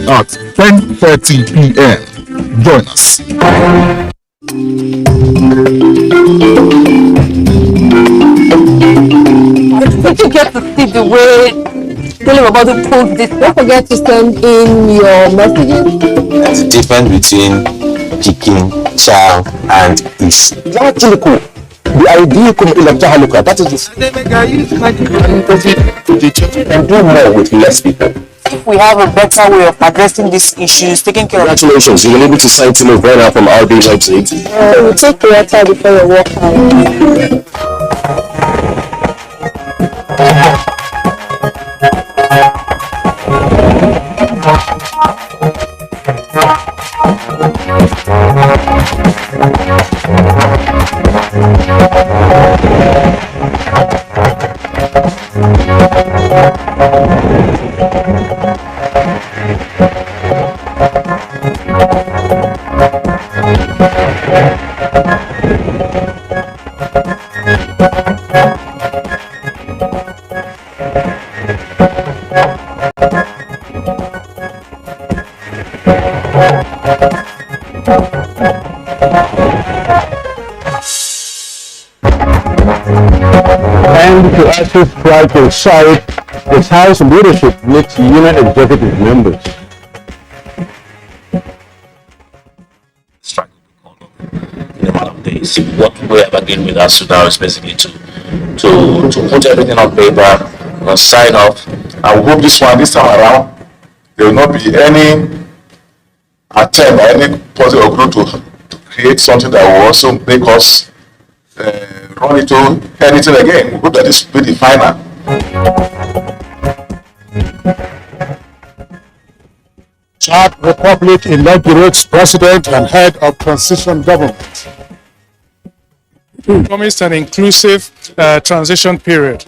at 10:30 p.m. Join us. Did you get to see the way telling about the post this? Don't forget to send in your messages. There's a difference between picking, chow, and is largely cool. The idea could be like Jahaluka. That is and do more with less people. If we have a better way of addressing these issues, taking care of. Congratulations, you were able to sign to move right now from RB Leipzig. You take your time before your work time. To access private side, its House leadership meets union executive members. Strike will be called in a matter of days. What we have again with ASUU now is basically to put everything on paper, sign off. I hope this time around, there will not be any attempt by any party or group to create something that will also make us run into anything again. We hope that this will be the final. Chad Republic inaugurates president and head of transition government. Promised an inclusive transition period,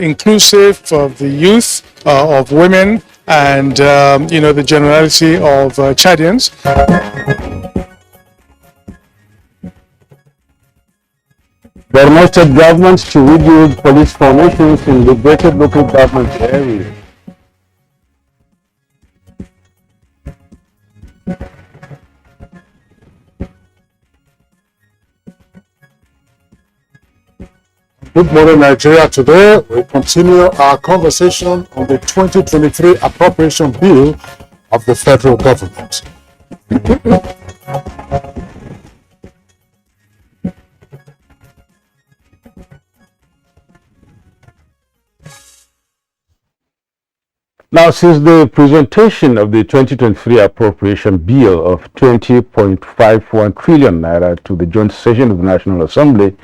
inclusive of the youth, of women, and the generality of Chadians. Borno State government to reduce police formations in liberated local government areas. Good morning, Nigeria. Today, we continue our conversation on the 2023 appropriation bill of the federal government. Now, since the presentation of the 2023 appropriation bill of 20.51 trillion naira to the joint session of the National Assembly,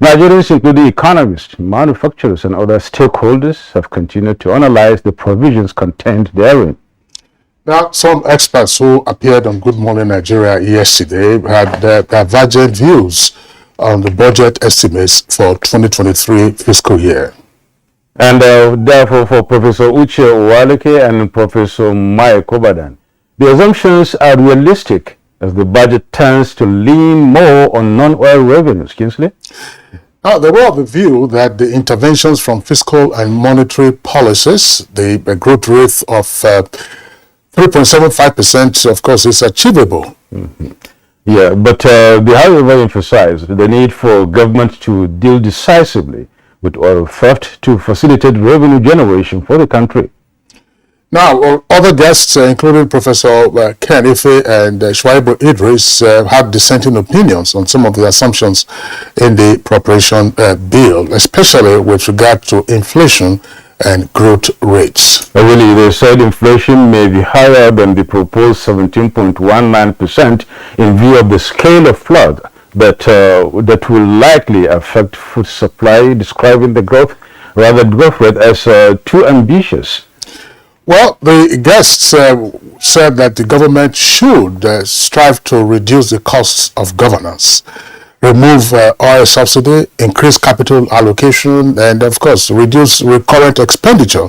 Nigerians, including economists, manufacturers, and other stakeholders, have continued to analyze the provisions contained therein. Now, some experts who appeared on Good Morning Nigeria yesterday had divergent views on the budget estimates for 2023 fiscal year. And therefore, for Professor Uche Owaleke and Professor Mike Obadan, the assumptions are realistic as the budget tends to lean more on non-oil revenues. Kingsley? Now, they were of the view that the interventions from fiscal and monetary policies, the growth rate of 3.75%, of course, is achievable. Mm-hmm. Yeah, but they however emphasized the need for government to deal decisively with oil theft to facilitate revenue generation for the country. Now, other guests, including Professor Ken Ife and Shuaibu Idris, had dissenting opinions on some of the assumptions in the appropriation bill, especially with regard to inflation and growth rates. Really, they said inflation may be higher than the proposed 17.19% in view of the scale of flood that will likely affect food supply, describing the growth rate as too ambitious. Well, the guests said that the government should strive to reduce the costs of governance, remove oil subsidy, increase capital allocation, and of course reduce recurrent expenditure,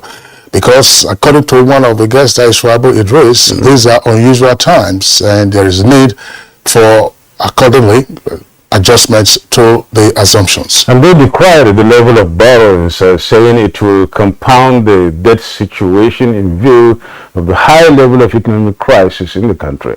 because according to one of the guests, Shuaibu Idris, these are unusual times and there is need for accordingly adjustments to the assumptions. And they decried the level of borrowings, saying it will compound the debt situation in view of the high level of economic crisis in the country.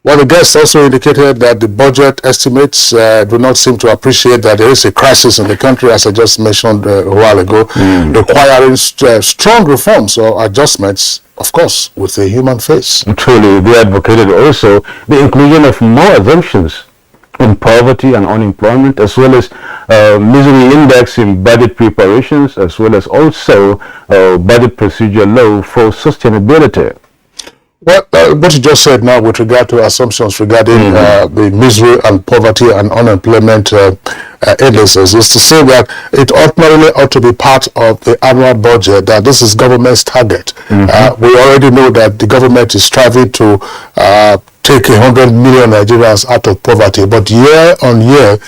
Well, the guest also indicated that the budget estimates do not seem to appreciate that there is a crisis in the country, as I just mentioned a while ago, requiring strong reforms or adjustments, of course, with a human face. Truly, they advocated also the inclusion of more assumptions on poverty and unemployment, as well as misery index in budget preparations, as well as also budget procedure law for sustainability. Well, what you just said now with regard to assumptions regarding the misery and poverty and unemployment indices is to say that it ordinarily ought to be part of the annual budget, that this is government's target. We already know that the government is striving to take 100 million Nigerians out of poverty, but year on year,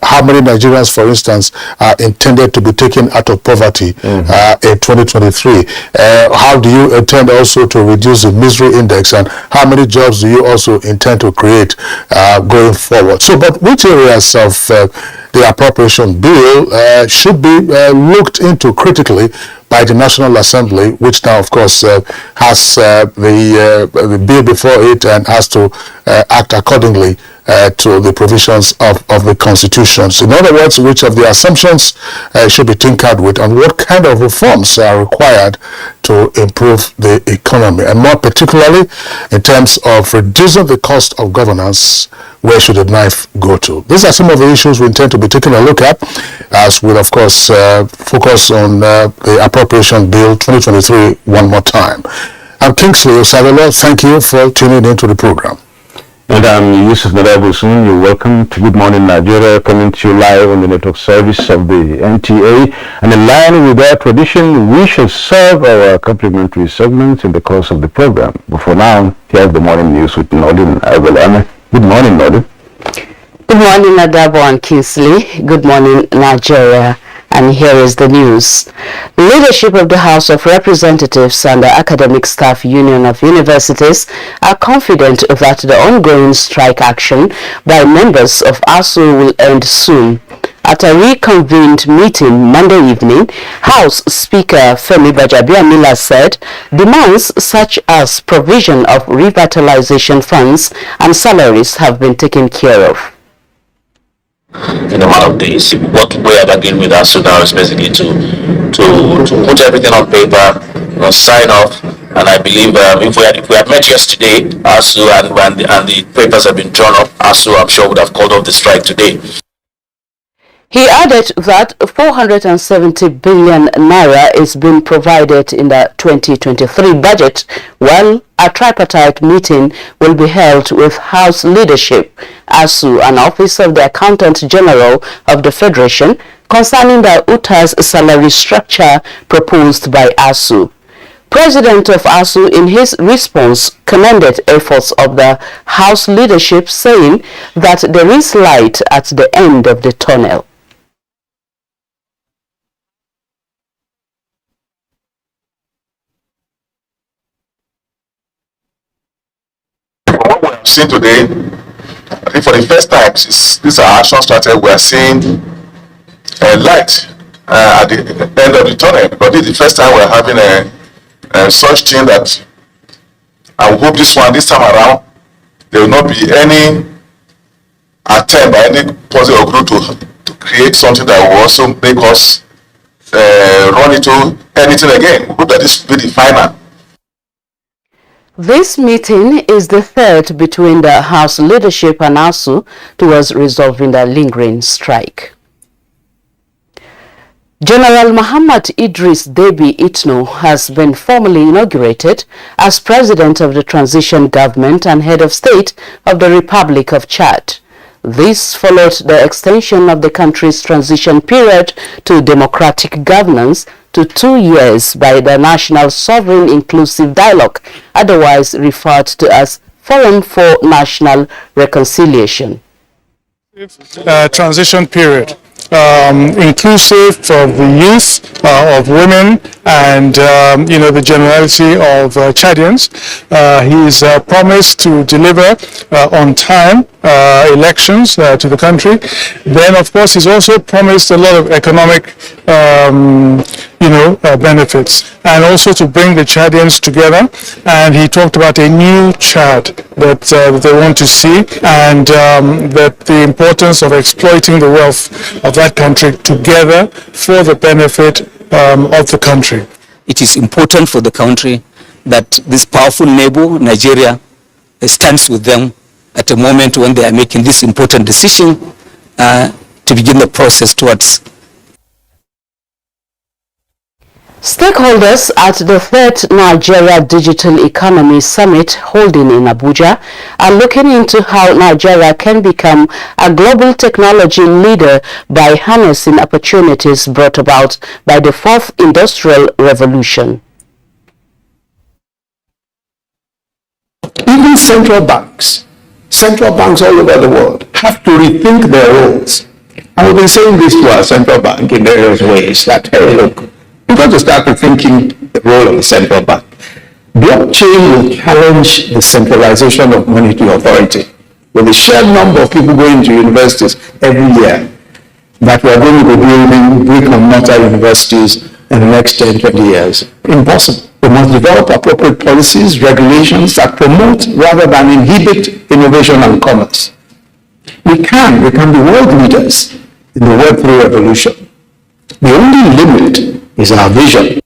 how many Nigerians, for instance, are intended to be taken out of poverty in 2023? How do you intend also to reduce the misery index, and how many jobs do you also intend to create going forward? So, but which areas of the appropriation bill should be looked into critically by the National Assembly, which now, of course, has the bill before it and has to act accordingly to the provisions of the Constitution. So in other words, which of the assumptions should be tinkered with, and what kind of reforms are required to improve the economy, and more particularly in terms of reducing the cost of governance, where should the knife go to? These are some of the issues we intend to be taking a look at, as we'll of course focus on the Appropriation Bill 2023 one more time. I'm Kingsley Osavelo. Thank you for tuning into the program. And I'm Yusuf Nadabusun. You're welcome to Good Morning Nigeria, coming to you live on the network service of the NTA. And in line with our tradition, we shall serve our complimentary segments in the course of the program. But for now, here's the morning news with Nordin Abelame. Good morning, Nordin. Good morning, Adabo and Kingsley. Good morning, Nigeria. And here is the news. The leadership of the House of Representatives and the Academic Staff Union of Universities are confident that the ongoing strike action by members of ASUU will end soon. At a reconvened meeting Monday evening, House Speaker Femi Gbajabiamila said demands such as provision of revitalization funds and salaries have been taken care of. In a matter of days, what we have agreed with ASUU now is basically to put everything on paper, sign off, and I believe if we had met yesterday, ASUU and the papers have been drawn up, ASUU I'm sure would have called off the strike today. He added that 470 billion naira is being provided in the 2023 budget, while a tripartite meeting will be held with House leadership, ASUU, and Office of the Accountant General of the Federation concerning the UTA's salary structure proposed by ASUU. President of ASUU, in his response, commended efforts of the House leadership, saying that there is light at the end of the tunnel. What we have seen today, I think for the first time since this action started, we are seeing a light at the end of the tunnel, because this is the first time we are having a such thing that I hope this time around, there will not be any attempt by any party or group to create something that will also make us run into anything again. We hope that this will be the final. This meeting is the third between the House leadership and ASUU towards resolving the lingering strike. General Muhammad Idris Deby Itno has been formally inaugurated as President of the Transition Government and Head of State of the Republic of Chad. This followed the extension of the country's transition period to democratic governance to 2 years by the National Sovereign Inclusive Dialogue, otherwise referred to as Forum for National Reconciliation. Transition period. Inclusive of the youth, of women, and the generality of Chadians. He's promised to deliver on time elections to the country. Then, of course, he's also promised a lot of economic benefits, and also to bring the Chadians together. And he talked about a new Chad that they want to see, and that the importance of exploiting the wealth of that country together for the benefit of the country. It is important for the country that this powerful neighbor, Nigeria, stands with them at a moment when they are making this important decision to begin the process towards. Stakeholders at the third Nigeria Digital Economy Summit holding in Abuja are looking into how Nigeria can become a global technology leader by harnessing opportunities brought about by the fourth industrial revolution. Even central banks all over the world have to rethink their roles. And we've been saying this to our central bank in various ways, that, hey, look, we've got to start rethinking the role of the central bank. Blockchain will challenge the centralization of monetary authority. With the sheer number of people going to universities every year, that we are going to be building brick-and-mortar universities in the next 10, 20 years. Impossible. We must develop appropriate policies, regulations that promote rather than inhibit innovation and commerce. We can be world leaders in the Web3 revolution. The only limit is our vision.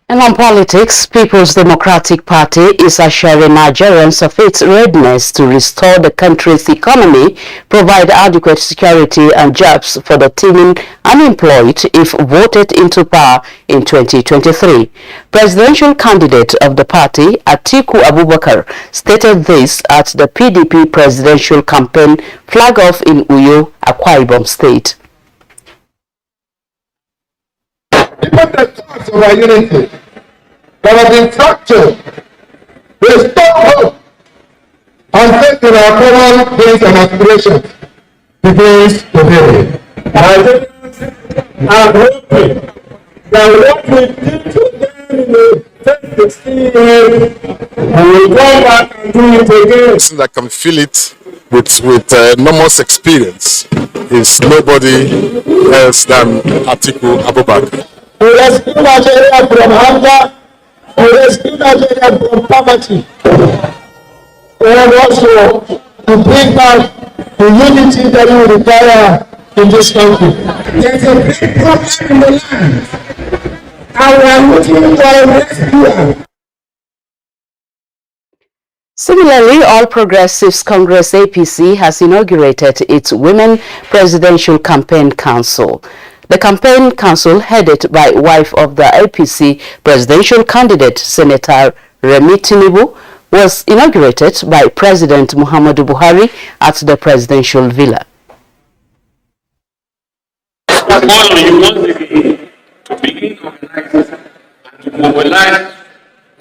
And on politics, People's Democratic Party is assuring Nigerians of its readiness to restore the country's economy, provide adequate security and jobs for the teeming unemployed if voted into power in 2023. Presidential candidate of the party, Atiku Abubakar, stated this at the PDP presidential campaign flag-off in Uyo, Akwa Ibom State. Even the thoughts of our unity that have been fractured, they stop hope and faith in our common dreams and aspirations begins today. I'm hoping that what we did to them in the 2016 years, we will go back and do it again. I can feel it with enormous experience is nobody else than Atiku Abubakar. To rescue Nigeria from hunger, to rescue Nigeria from poverty, and also to bring back the unity that we require in this country. There's a big problem in the land, and we are looking for a rescue. Similarly, All Progressives Congress APC has inaugurated its Women Presidential Campaign Council. The campaign council, headed by wife of the APC presidential candidate, Senator Remi Tinubu, was inaugurated by President Muhammadu Buhari at the presidential villa. I call on you once again to begin organizing and to mobilize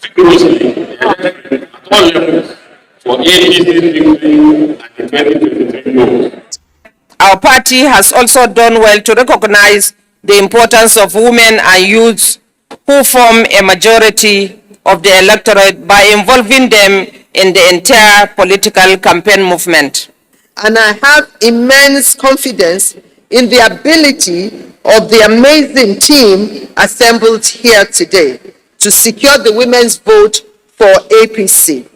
vigorously at all levels for APC's victory at the 2023 goals. Our party has also done well to recognize the importance of women and youths who form a majority of the electorate by involving them in the entire political campaign movement. And I have immense confidence in the ability of the amazing team assembled here today to secure the women's vote for APC.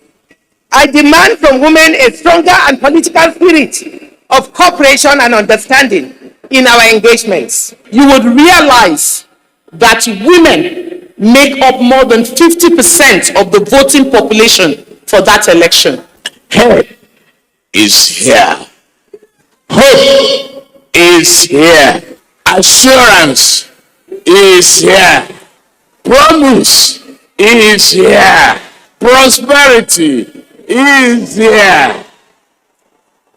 I demand from women a stronger and political spirit of cooperation and understanding in our engagements. You would realize that women make up more than 50% of the voting population for that election. Hope is here. Hope is here. Assurance is here. Promise is here. Prosperity is here.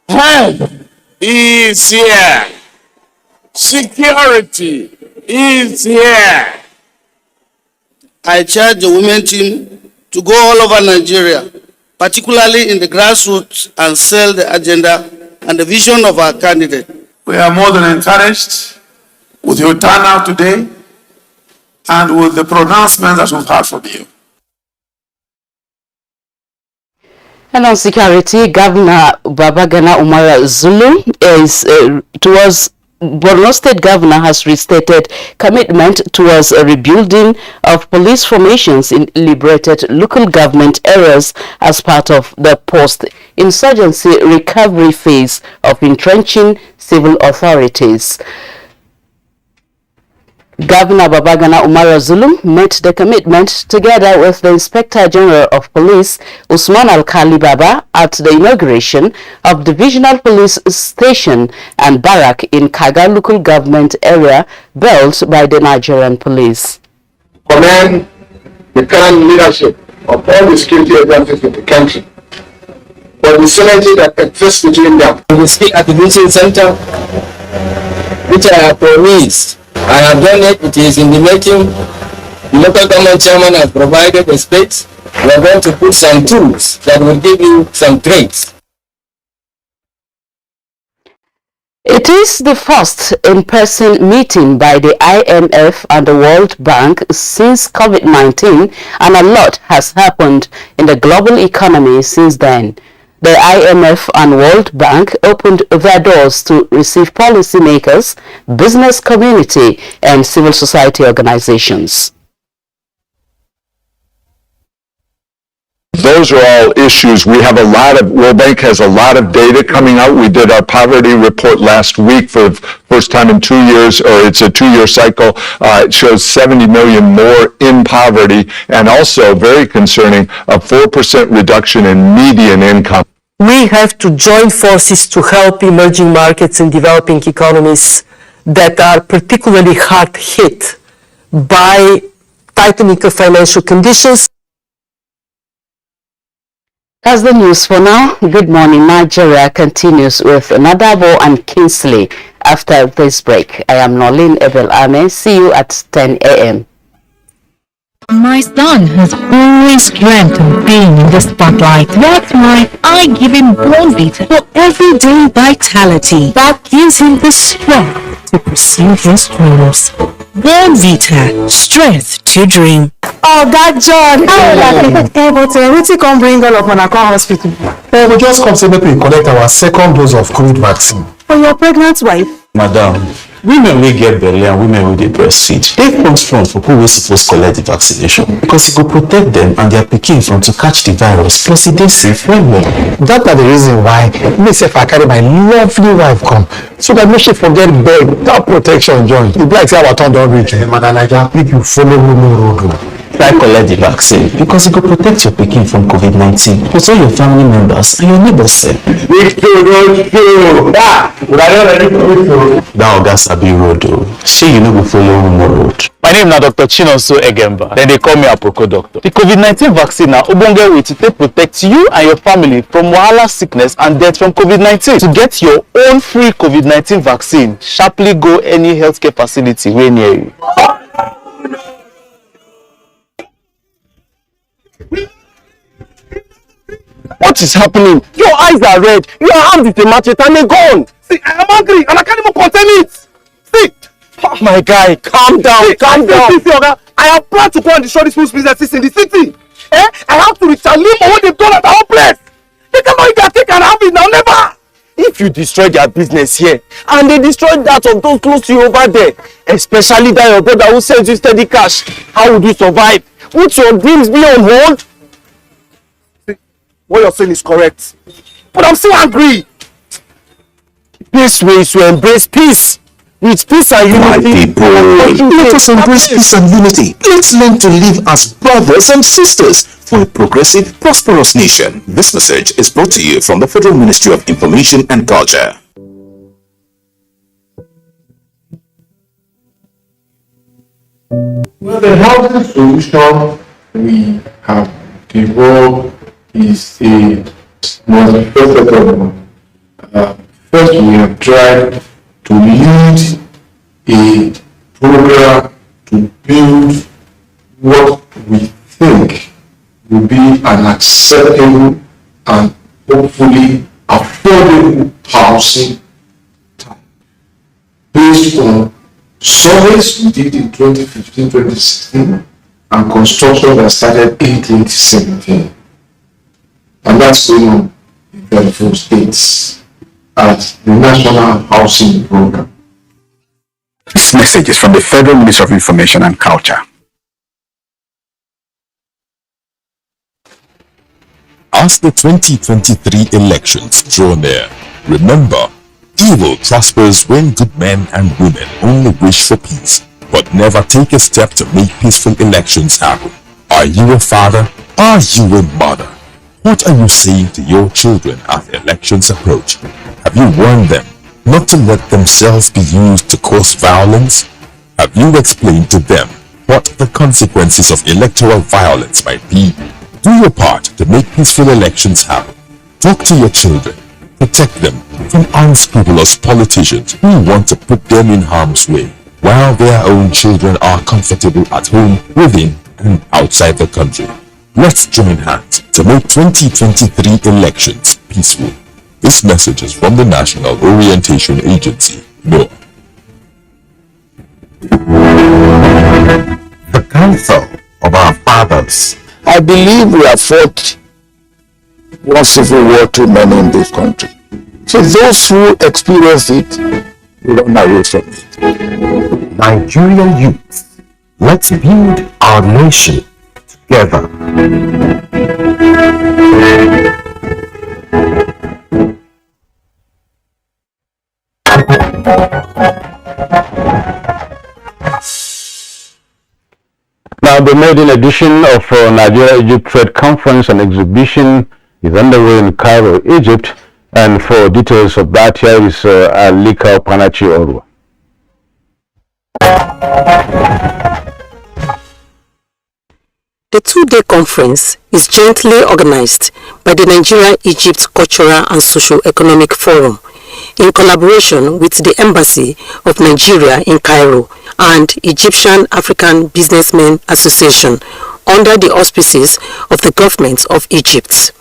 Health is here. Security is here. I charge the women team to go all over Nigeria, particularly in the grassroots, and sell the agenda and the vision of our candidate. We are more than encouraged with your turnout today and with the pronouncements that we've heard from you. And on security, Governor Babagana Umara Zulu Borno State Governor has restated commitment towards a rebuilding of police formations in liberated local government areas as part of the post-insurgency recovery phase of entrenching civil authorities. Governor Babagana Umara Zulu made the commitment together with the Inspector General of Police, Usman Alkali Baba, at the inauguration of Divisional Police Station and Barrack in Kaga local government area built by the Nigerian police. Commend the current leadership of all the security agencies in the country for the synergy that exists between them. We speak at the meeting center, which I have promised. I have done it. It is in the making. The local government chairman has provided a space. We are going to put some tools that will give you some traits. It is the first in-person meeting by the IMF and the World Bank since COVID-19, and a lot has happened in the global economy since then. The IMF and World Bank opened their doors to receive policymakers, business community, and civil society organizations. Those are all issues. We have World Bank has a lot of data coming out. We did our poverty report last week for the first time in 2 years, or it's a 2-year cycle. It shows 70 million more in poverty, and also very concerning, a 4% reduction in median income. We have to join forces to help emerging markets and developing economies that are particularly hard hit by tightening of financial conditions. That's the news for now. Good morning. Nigeria continues with Nadabo and Kingsley after this break. I am Nolin Ebel-Ame. See you at 10 a.m. My son has always dreamt of being in the spotlight. That's why I give him Bonvita for everyday vitality that gives him the strength to pursue his dreams. Bonvita, strength to dream. Oh, that John! But wetin come bring all of una come hospital? We just come say make we collect our second dose of COVID vaccine. For your pregnant wife? Madam, women will get belly and women will breastfeed. They come strong for who will supposed to collect the vaccination because it will protect them and their pikin from to catch the virus. Plus, it is safe well. That are the reason why me say if I carry my lovely wife come, so that no she forget bed, that protection join. It be like say our turn don reach. Madam Naija, make you follow me road. Try collect the vaccine because it will protect your pikin from COVID-19. Plus all your family members and your neighbors say. That Oga Sabi road o. Shey you no go follow Umo road. My name is Dr. Chinonso Egemba. Then they call me Aproko Doctor. The COVID-19 vaccine na ogbonge way to take protect you and your family from wahala, sickness and death from COVID-19. To get your own free COVID-19 vaccine, sharply go any healthcare facility wey near you. What is happening? Your eyes are red. Your hand is a machete and a gun. See, I am angry and I can't even contain it. See, oh my guy, calm down, calm down. I have planned to go and destroy these people's businesses in the city. I have to retaliate for what they've done at our place. They cannot even take and have it now, never. If you destroy their business here and they destroy that of those close to you over there, especially that your brother who sends you steady cash, how would you survive? Would your dreams be on hold? What you're saying is correct, but I'm still angry. This way is to embrace peace. With peace and unity. People, let us embrace peace and unity. Let's learn to live as brothers and sisters for a progressive, prosperous nation. This message is brought to you from the Federal Ministry of Information and Culture. Well, the housing solution we have developed is a multifaceted one. First, we have tried to lead a program to build what we think will be an acceptable and hopefully affordable housing type based on Surveys we did in 2015, 2016, and construction that started in 2017. And that's going on in 24 states at the National Housing Program. This message is from the Federal Ministry of Information and Culture. As the 2023 elections draw near, remember, evil prospers when good men and women only wish for peace, but never take a step to make peaceful elections happen. Are you a father? Are you a mother? What are you saying to your children as the elections approach? Have you warned them not to let themselves be used to cause violence? Have you explained to them what the consequences of electoral violence might be? Do your part to make peaceful elections happen. Talk to your children. Protect them from unscrupulous politicians who want to put them in harm's way, while their own children are comfortable at home, within and outside the country. Let's join hands to make 2023 elections peaceful. This message is from the National Orientation Agency, NOAA. The counsel of our fathers. I believe we have fought one civil war too many in this country. So those who experience it will run away from it. Nigerian youth, let's build our nation together. Now, the maiden edition of Nigeria-Egypt Trade Conference and Exhibition is underway in Cairo, Egypt. And for details of that, here is Alika Panachi Orwa. The two-day conference is jointly organized by the Nigeria-Egypt Cultural and Socio-Economic Forum in collaboration with the Embassy of Nigeria in Cairo and Egyptian African Businessmen Association under the auspices of the government of Egypt.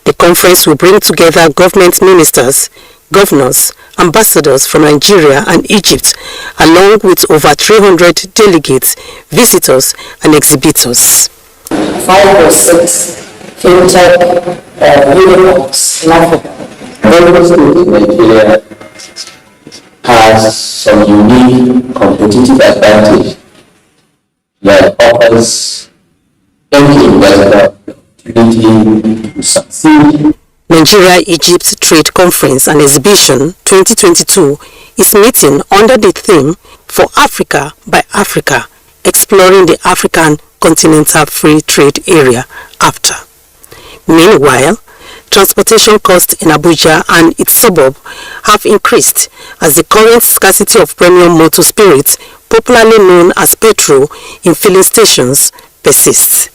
The conference will bring together government ministers, governors, ambassadors from Nigeria and Egypt, along with over 300 delegates, visitors, and exhibitors. 5 or 6 fintech unicorns in Africa. Every state in Nigeria has some unique competitive advantage that offers any investor opportunity to succeed. Nigeria-Egypt Trade Conference and Exhibition 2022 is meeting under the theme For Africa by Africa, exploring the African Continental Free Trade Area after. Meanwhile, transportation costs in Abuja and its suburb have increased as the current scarcity of premium motor spirits, popularly known as petrol, in filling stations persists.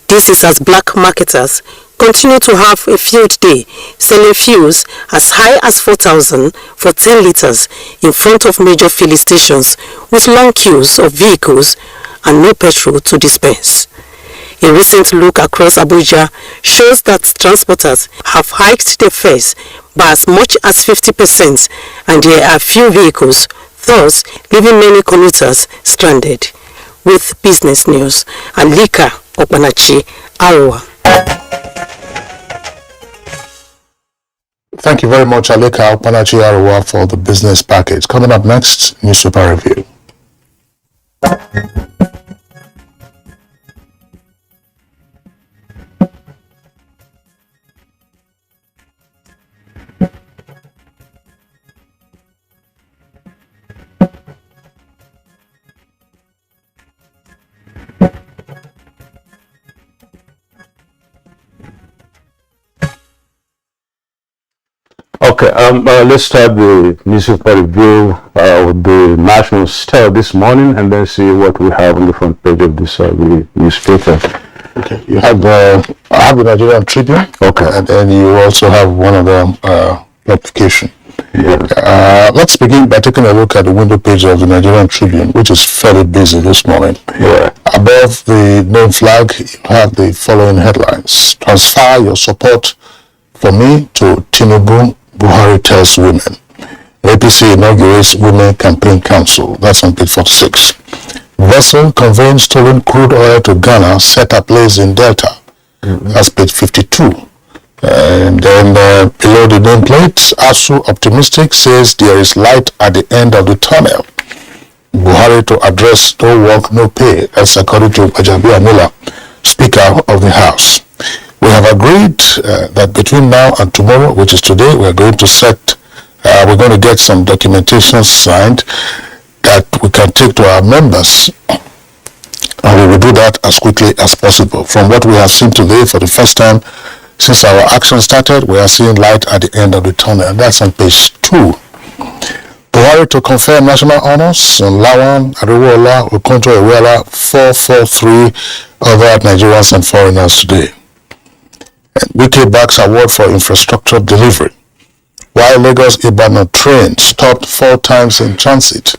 This is as black marketers continue to have a field day selling fuels as high as 4,000 for 10 liters in front of major filling stations with long queues of vehicles and no petrol to dispense. A recent look across Abuja shows that transporters have hiked their fares by as much as 50%, and there are few vehicles, thus leaving many commuters stranded. With business news, Alika Opanachi, Arua. Thank you very much, Alika Opanachi Arua, for the business package. Coming up next, newspaper review. Okay, let's start the newspaper review with the National Star this morning, and then see what we have on the front page of this the newspaper. Okay, you have I have the Nigerian Tribune. Okay, and then you also have one of them notification. Yeah. Let's begin by taking a look at the window page of the Nigerian Tribune, which is fairly busy this morning. Yeah. Above the name flag, you have the following headlines: Transfer your support for me to Tinubu. Buhari tells women. APC inaugurates Women Campaign Council. That's on page 46. Vessel conveying stolen crude oil to Ghana set ablaze in Delta. That's page 52. And then below the nameplate, ASUU optimistic says there is light at the end of the tunnel. Buhari to address no work, no pay. That's according to Budgetary, Speaker of the House. We have agreed that between now and tomorrow, which is today, we're going to get some documentation signed that we can take to our members, and we will do that as quickly as possible. From what we have seen today, for the first time since our action started, we are seeing light at the end of the tunnel, and that's on page 2. Buhari to confer national honors on Lawan, Ariwola, Okonjo Iweala, 443 other Nigerians and foreigners today. Wike backs award for infrastructure delivery. While Lagos-Ibadan train stopped 4 times in transit,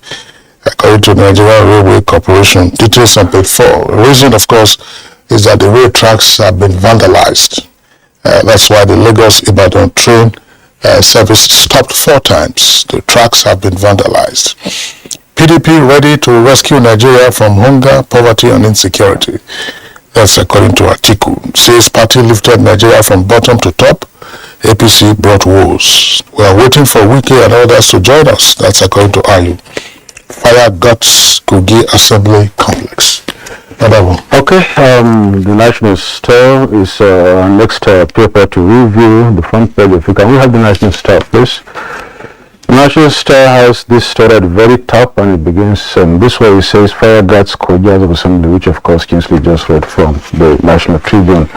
according to Nigerian Railway Corporation. Details on page 4. The reason, of course, is that the rail tracks have been vandalized. That's why the Lagos-Ibadan train service stopped 4 times. The tracks have been vandalized. PDP ready to rescue Nigeria from hunger, poverty, and insecurity. That's according to Atiku. Says party lifted Nigeria from bottom to top. APC brought woes. We are waiting for Wike and others to join us. That's according to Ayu. Fire guts Kogi Assembly Complex. Okay, the National Star is our next paper to review. The front page. If you can, we have the National Star, please. The National Star has this story at the very top, and it begins this way. It says, Fire guts Kogi Assembly, which of course Kingsley just read from the National Tribune.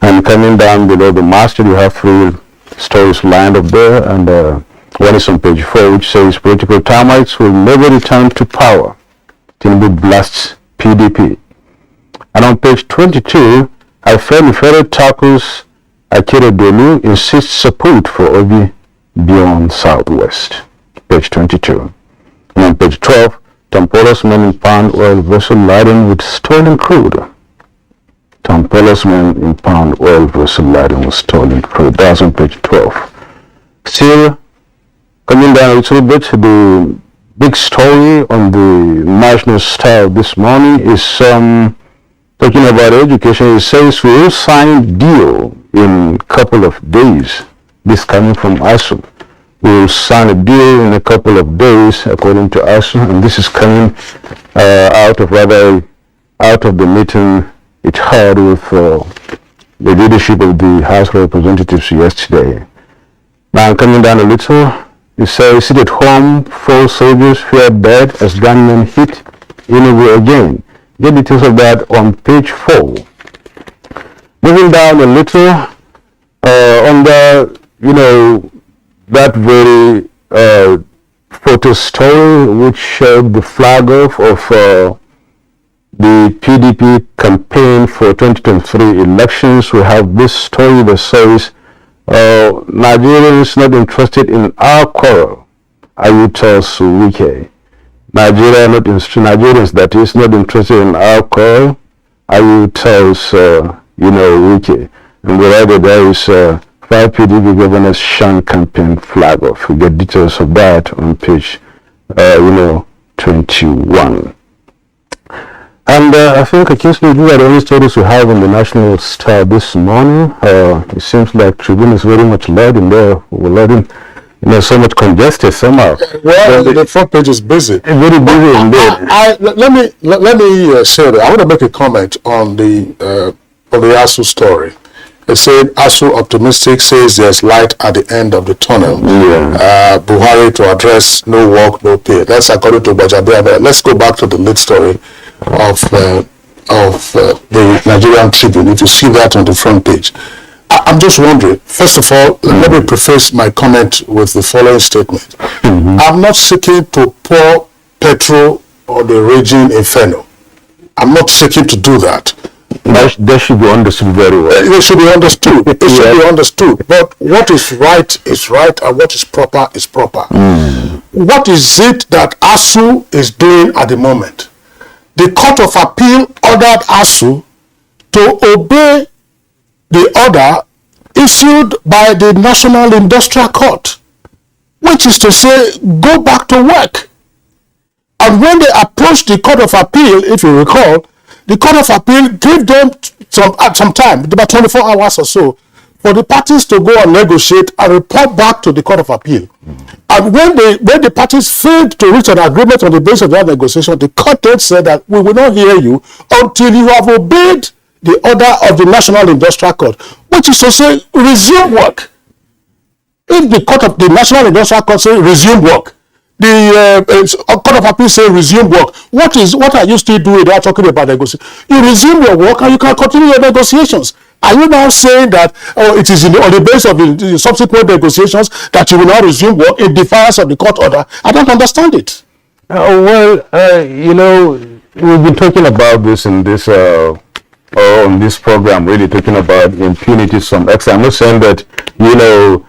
And coming down below the masthead, you have 3 stories lined up there, and one is on page 4, which says political termites will never return to power. Tinubu blasts PDP. And on page 22, Afenifere tackles Akeredolu, insists support for Obi beyond Southwest. Page 22. And on page 12, Tampolo's men impound oil vessel laden with stolen crude. Tampolo's men impound oil vessel laden with stolen crude. That's on page 12. Still, coming down a little bit, the big story on the National Star this morning is talking about education. It says we will sign deal in a couple of days. This coming from ASUU. We will sign a deal in a couple of days, according to ASUU, and this is coming out of the meeting it had with the leadership of the House of Representatives yesterday. Now coming down a little, it says, sit at home, 4 soldiers feared dead as gunmen hit Enugu again. Get details of that on page 4. Moving down a little, on that very photo story which showed the flag of the PDP campaign for 2023 elections, we have this story that says, Nigerians not interested in our quarrel. Ayu tells Wike. Nigerians that is not interested in our quarrel. Ayu tells Wike. And there is 5 PDP governors shun campaign flag off. We get details of that on page 21. And I think these are the only stories we have on the National Star this morning. It seems like Tribune is very much led in there. We're letting, so much congested somehow. Well, the front page is busy. Very busy indeed. Let me say that I want to make a comment on the ASUU story. It said ASUU optimistic says there's light at the end of the tunnel. Yeah. Buhari to address no work, no pay. That's according to Budgetary. Let's go back to the lead story of the Nigerian Tribune. If you see that on the front page, I'm just wondering. First of all, let me preface my comment with the following statement. I'm not seeking to pour petrol on the raging inferno. I'm not seeking to do that. That should be understood very well. It should be understood. It should be understood. But what is right, and what is proper is proper. What is it that ASUU is doing at the moment? The Court of Appeal ordered ASUU to obey the order issued by the National Industrial Court. which is to say, go back to work. And when they approached the Court of Appeal, if you recall, the Court of Appeal gave them some time, about 24 hours or so, for the parties to go and negotiate and report back to the Court of Appeal. And when the parties failed to reach an agreement on the basis of that negotiation, the court then said that we will not hear you until you have obeyed the order of the National Industrial Court, which is to say, resume work. If the court of the National Industrial Court says resume work, the Court of Appeal says resume work. What are you still doing without talking about negotiation? You resume your work and you can continue your negotiations. Are you now saying that it is on the basis of the subsequent negotiations that you will not resume work in defiance of the court order? I don't understand it. You know, we've been talking about this in this on this program, really talking about impunity to some extent. I'm not saying that, you know,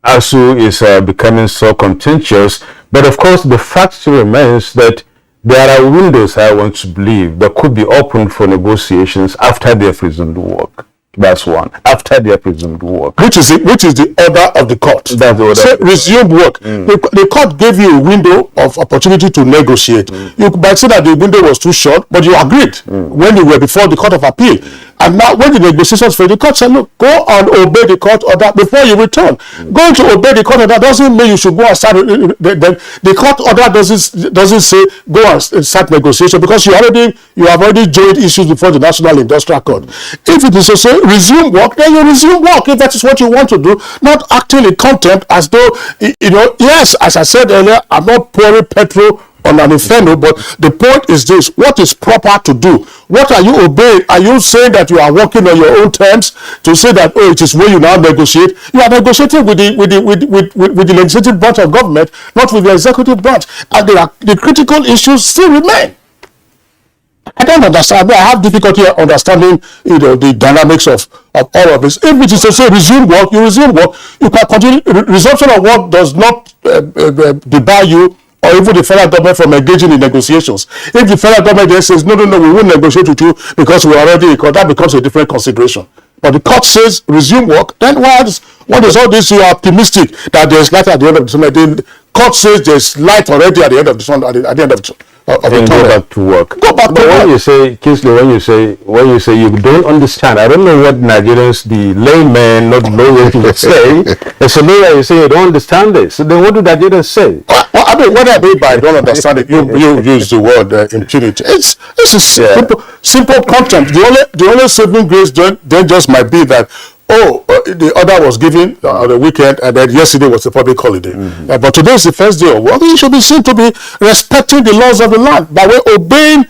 ASUU is becoming so contentious, but of course the fact still remains that there are windows, I want to believe, that could be opened for negotiations after they have resumed work. That's one. After they have resumed work. Which is the order of the court. That's the order. So resume work. The court gave you a window of opportunity to negotiate. You might say that the window was too short, but you agreed when you were before the Court of Appeal. And now when the negotiations for the court said, look, go and obey the court order before you return. Going to obey the court order doesn't mean you should go and start. The court order doesn't say go and start negotiation, because you have already joined issues before the National Industrial Court. If it is to say resume work, then you resume work if that is what you want to do, not acting in contempt as though, you know, yes, as I said earlier, I'm not pouring petrol on an inferno, but the point is this: what is proper to do? What are you obeying? Are you saying that you are working on your own terms to say that, oh, it is where you now negotiate? You are negotiating with the legislative branch of government, not with the executive branch, and the critical issues still remain. I don't understand. I have difficulty understanding, you know, the dynamics of all of this. If it is to say resume work, you resume work. You can continue. Resumption of work does not debar you or even the federal government from engaging in negotiations. If the federal government then says, no, we won't negotiate with you because we are already in court, that becomes a different consideration. But the court says resume work, then what is all this? You are optimistic that there's light at the end of the tunnel. The court says there's light already at the end of the tunnel. At the end of the tunnel. Go back to work. Go back to work. When you say, Kingsley, when you say you don't understand, I don't know what Nigerians, the layman, not lawyers, will say. As a lawyer, you say you don't understand this. So then what do Nigerians say? Well, I mean, what I mean by I don't understand it, you use the word impunity. It's a simple contempt. The only saving grace then just might be that, the order was given on the weekend, and then yesterday was a public holiday. But today is the first day of work. You should be seen to be respecting the laws of the land by way obeying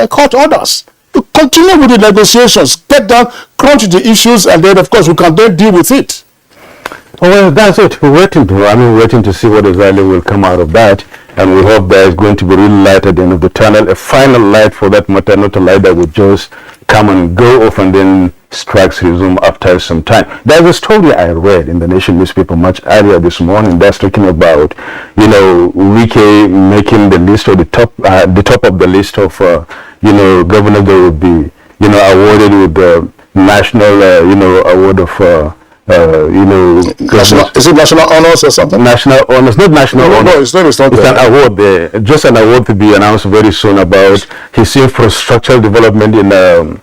court orders. You continue with the negotiations, get down, crunch the issues, and then, of course, we can then deal with it. Well, that's it. We're waiting to see what exactly will come out of that. And we hope there is going to be real light at the end of the tunnel, a final light for that matter, not a light that would just come and go off and then strikes resume after some time. There's a story I read in the Nation newspaper much earlier this morning that's talking about, you know, Wike making the list, or the top of the list of, you know, governors that would be, you know, awarded with the national, you know, award of, you know, is it national honors or something? National honors, not national honors. No, it's not. It's an award there. Just an award to be announced very soon about his infrastructural development in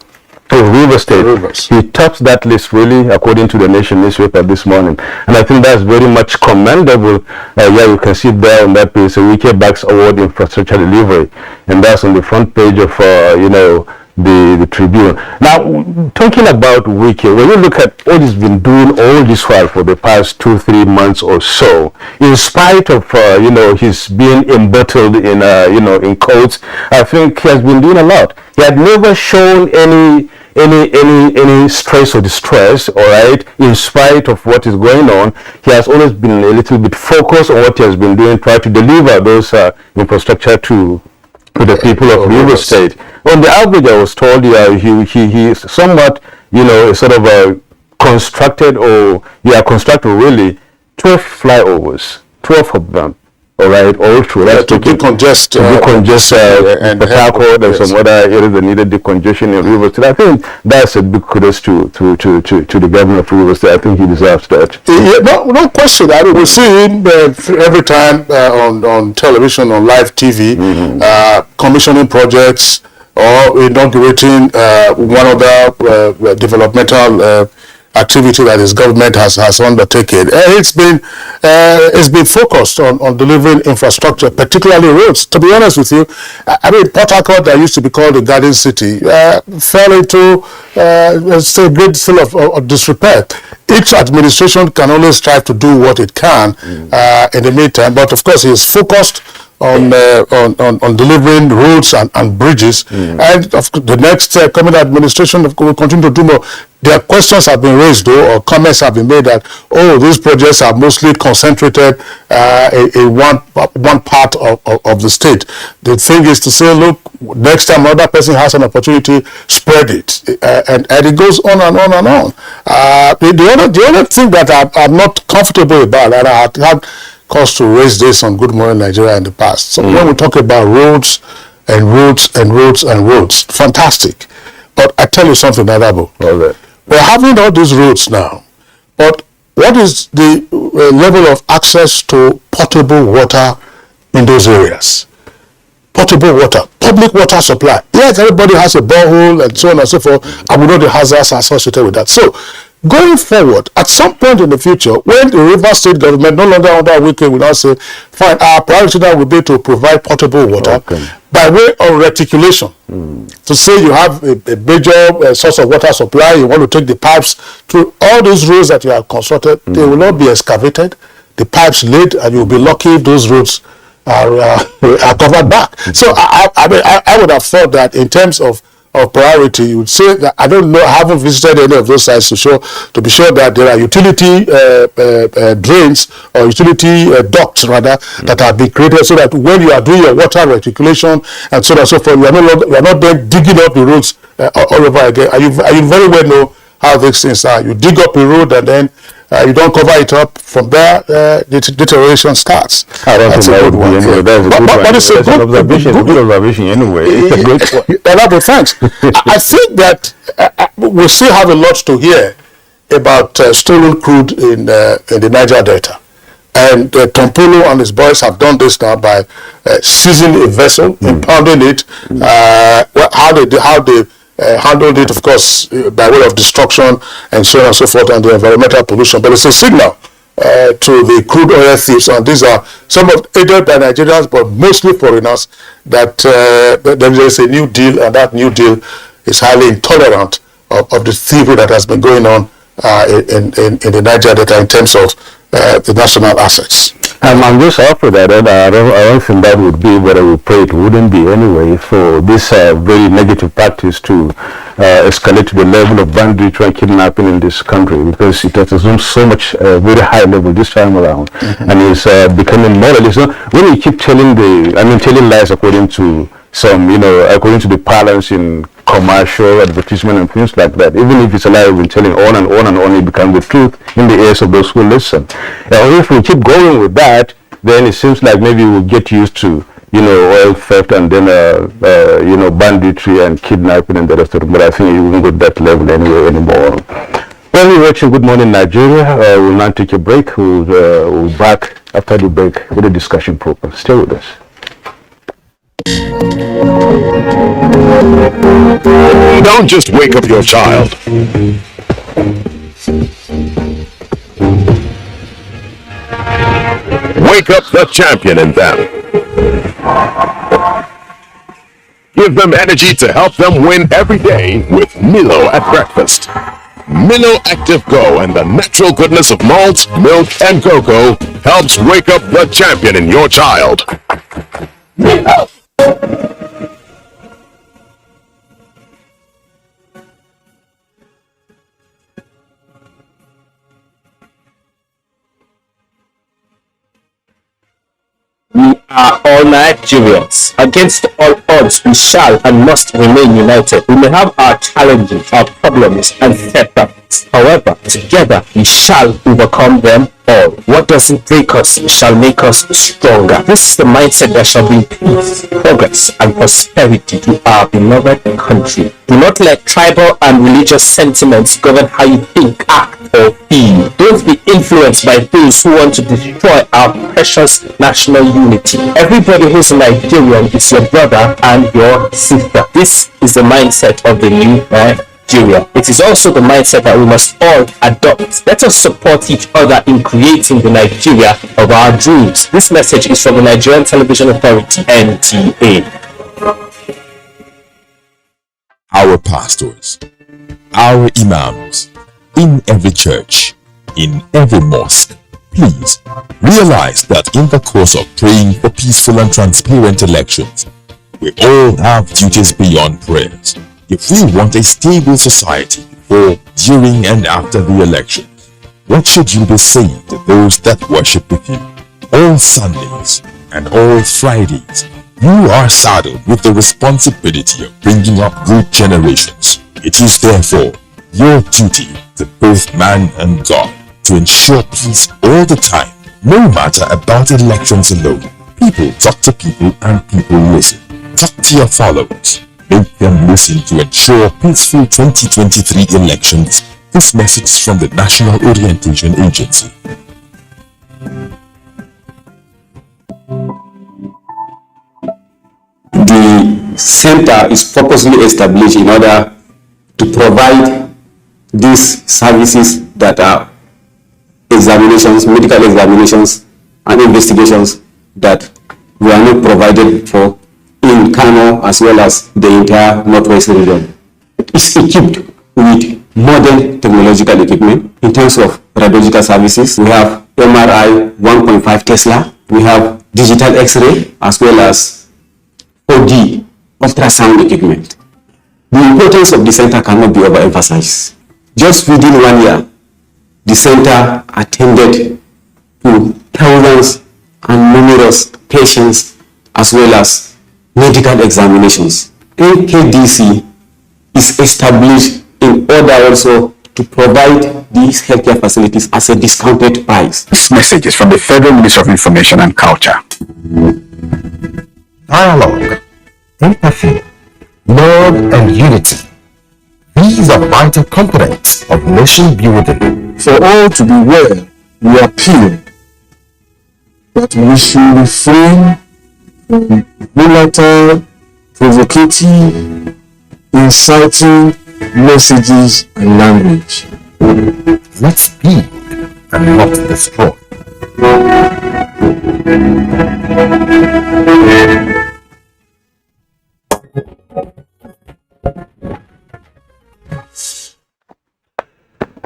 River State. He tops that list really, according to the Nation newspaper this morning, and I think that's very much commendable. You can see there on that page, Wike Backs Award Infrastructure Delivery, and that's on the front page of you know, the Tribune. Now, talking about Wike, when you look at what he's been doing all this while for the past 2-3 months or so, in spite of you know, his being embattled in you know, in courts, I think he has been doing a lot. He had never shown any stress or distress, all right, in spite of what is going on. He has always been a little bit focused on what he has been doing, try to deliver those infrastructure to the people of River State. On the average, I was told he is somewhat, you know, sort of constructed really 12 flyovers, 12 of them, all right, all through. That's to decongest and Port Harcourt and some other areas that needed decongestion in Rivers State. I think that's a big kudos to the governor of Rivers State. I think he deserves that. Yeah, no question. I mean, we see him every time on television, on live TV, commissioning projects or inaugurating one other developmental activity that his government has undertaken. It's been focused on delivering infrastructure, particularly roads. To be honest with you, I mean, Port Harcourt, that used to be called the Garden City, fell into a great deal of disrepair. Each administration can only strive to do what it can in the meantime, but of course he is focused on delivering roads and bridges, and the next coming administration will continue to do more. Their questions have been raised, though, or comments have been made that, these projects are mostly concentrated in one part of the state. The thing is to say, look, next time another person has an opportunity, spread it, and it goes on and on and on. The other thing that I'm not comfortable about, and I had cause to raise this on Good Morning Nigeria in the past. So when we talk about roads and roads and roads and roads, fantastic. But I tell you something, Nadabo. We're having all these roads now, but what is the level of access to potable water in those areas? Potable water, public water supply. Yes, everybody has a borehole and so on and so forth, and we know the hazards associated with that. So, going forward, at some point in the future, when the Rivers State government no longer under Wike will now say, fine, our priority now will be to provide potable water by way of reticulation. To say you have a major source of water supply, you want to take the pipes through all those roads that you have constructed, they will not be excavated, the pipes laid, and you'll be lucky if those roads are covered back. So I would have thought that in terms of priority, you would say that I don't know, I haven't visited any of those sites to be sure that there are utility drains or utility ducts rather that have been created, so that when you are doing your water reticulation and so on and so forth, you are not then digging up the roads all over again. And you very well know how these things are. You dig up a road and then you don't cover it up. From there, the deterioration starts. That's a good one. Anyway. But it's a good observation anyway. It's a great one. Thanks. I think that we still have a lot to hear about stolen crude in the Niger Delta. And Tompolo and his boys have done this now by seizing a vessel, impounding it. How they handled it, of course, by way of destruction and so on and so forth, and the environmental pollution. But it's a signal to the crude oil thieves, and these are some of aided by Nigerians, but mostly foreigners, that there is a new deal, and that new deal is highly intolerant of the thievery that has been going on in the Niger Delta in terms of the national assets. I'm just after that, and I don't think that would be what I would pray it wouldn't be anyway, for this very negative practice to escalate to the level of banditry and kidnapping in this country, because it has assumed so much very high level this time around, and it's becoming more or less. When you keep telling lies according to some, according to the parlance in commercial advertisement and things like that, even if it's a lie we've been telling on and on and on, it becomes the truth in the ears of those who listen. And if we keep going with that, then it seems like maybe we'll get used to, oil theft and then, banditry and kidnapping and the rest of it. But I think you won't go to that level anymore. Well, we're watching Good Morning Nigeria. We'll now take a break. We'll back after the break with a discussion program. Stay with us. Don't just wake up your child. Wake up the champion in them. Give them energy to help them win every day with Milo at breakfast. Milo Active Go and the natural goodness of malt, milk, and cocoa helps wake up the champion in your child. Milo! We are all Nigerians. Against all odds, we shall and must remain united. We may have our challenges, our problems, and setbacks, challenges. However, together we shall overcome them all. What doesn't break us shall make us stronger. This is the mindset that shall bring peace, progress, and prosperity to our beloved country. Do not let tribal and religious sentiments govern how you think, act, or feel. Don't be influenced by those who want to destroy our precious national unity. Everybody who's a Nigerian is your brother and your sister. This is the mindset of the new Nigeria. It is also the mindset that we must all adopt. Let us support each other in creating the Nigeria of our dreams. This message is from the Nigerian Television Authority, NTA. Our pastors, our imams, in every church, in every mosque, please realize that in the course of praying for peaceful and transparent elections, we all have duties beyond prayers. If we want a stable society before, during, and after the election, what should you be saying to those that worship with you? All Sundays and all Fridays, you are saddled with the responsibility of bringing up good generations. It is therefore your duty to both man and God to ensure peace all the time, no matter about elections alone. People talk to people and people listen. Talk to your followers. Make them listen to ensure peaceful 2023 elections. This message is from the National Orientation Agency. The center is purposely established in order to provide these services that are examinations, medical examinations and investigations that were not provided for in Kano as well as the entire Northwest region. It is equipped with modern technological equipment in terms of radiological services. We have MRI 1.5 Tesla. We have digital X-ray as well as 4D ultrasound equipment. The importance of the center cannot be overemphasized. Just within 1 year, the center attended to thousands and numerous patients as well as medical examinations. NKDC is established in order also to provide these healthcare facilities as a discounted price. This message is from the Federal Ministry of Information and Culture. Dialogue, empathy, love, and unity. These are vital components of nation building. For all to be well, we appeal that we should refrain from volatile, provocative, inciting messages and language. Let's build and not destroy.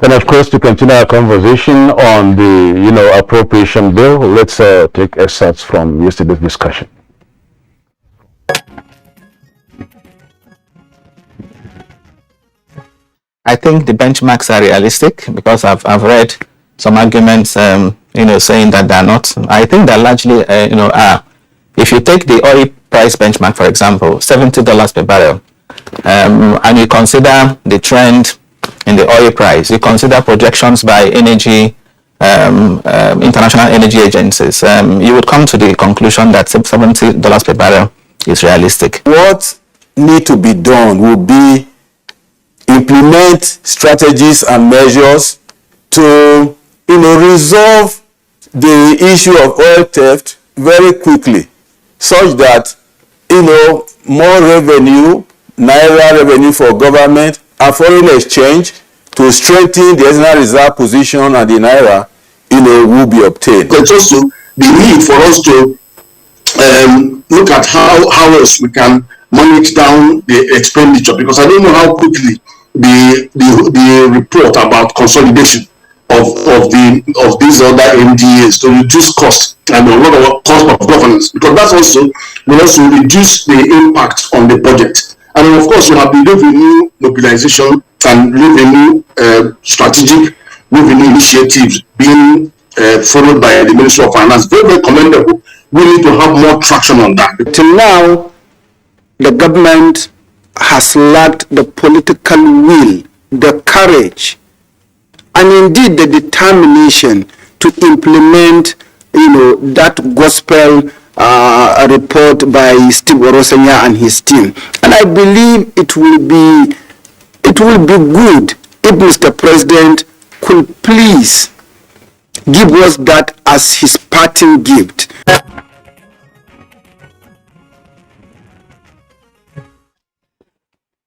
And of course, to continue our conversation on the, appropriation bill, let's take excerpts from yesterday's discussion. I think the benchmarks are realistic because I've read some arguments, saying that they're not. I think they're largely, are. If you take the oil price benchmark, for example, $70 per barrel, and you consider the trend in the oil price, you consider projections by international energy agencies, you would come to the conclusion that $70 per barrel is realistic. What need to be done will be implement strategies and measures to resolve the issue of oil theft very quickly, such that more revenue, naira revenue for government and foreign exchange to strengthen the external reserve position and the naira will be obtained. There's also the need for us to look at how else we can manage down the expenditure, because I don't know how quickly the report about consolidation of these other NDAs to reduce cost and a lot of cost of governance, because that will also reduce the impact on the budget. And then of course you have the revenue mobilization and revenue strategic revenue initiatives being followed by the Ministry of Finance. Very, very commendable. We need to have more traction on that. Till now, the government has lacked the political will, the courage and indeed the determination to implement, that gospel report by Steve Orosanya and his team. And I believe it will be good if Mr. President could please give us that as his parting gift.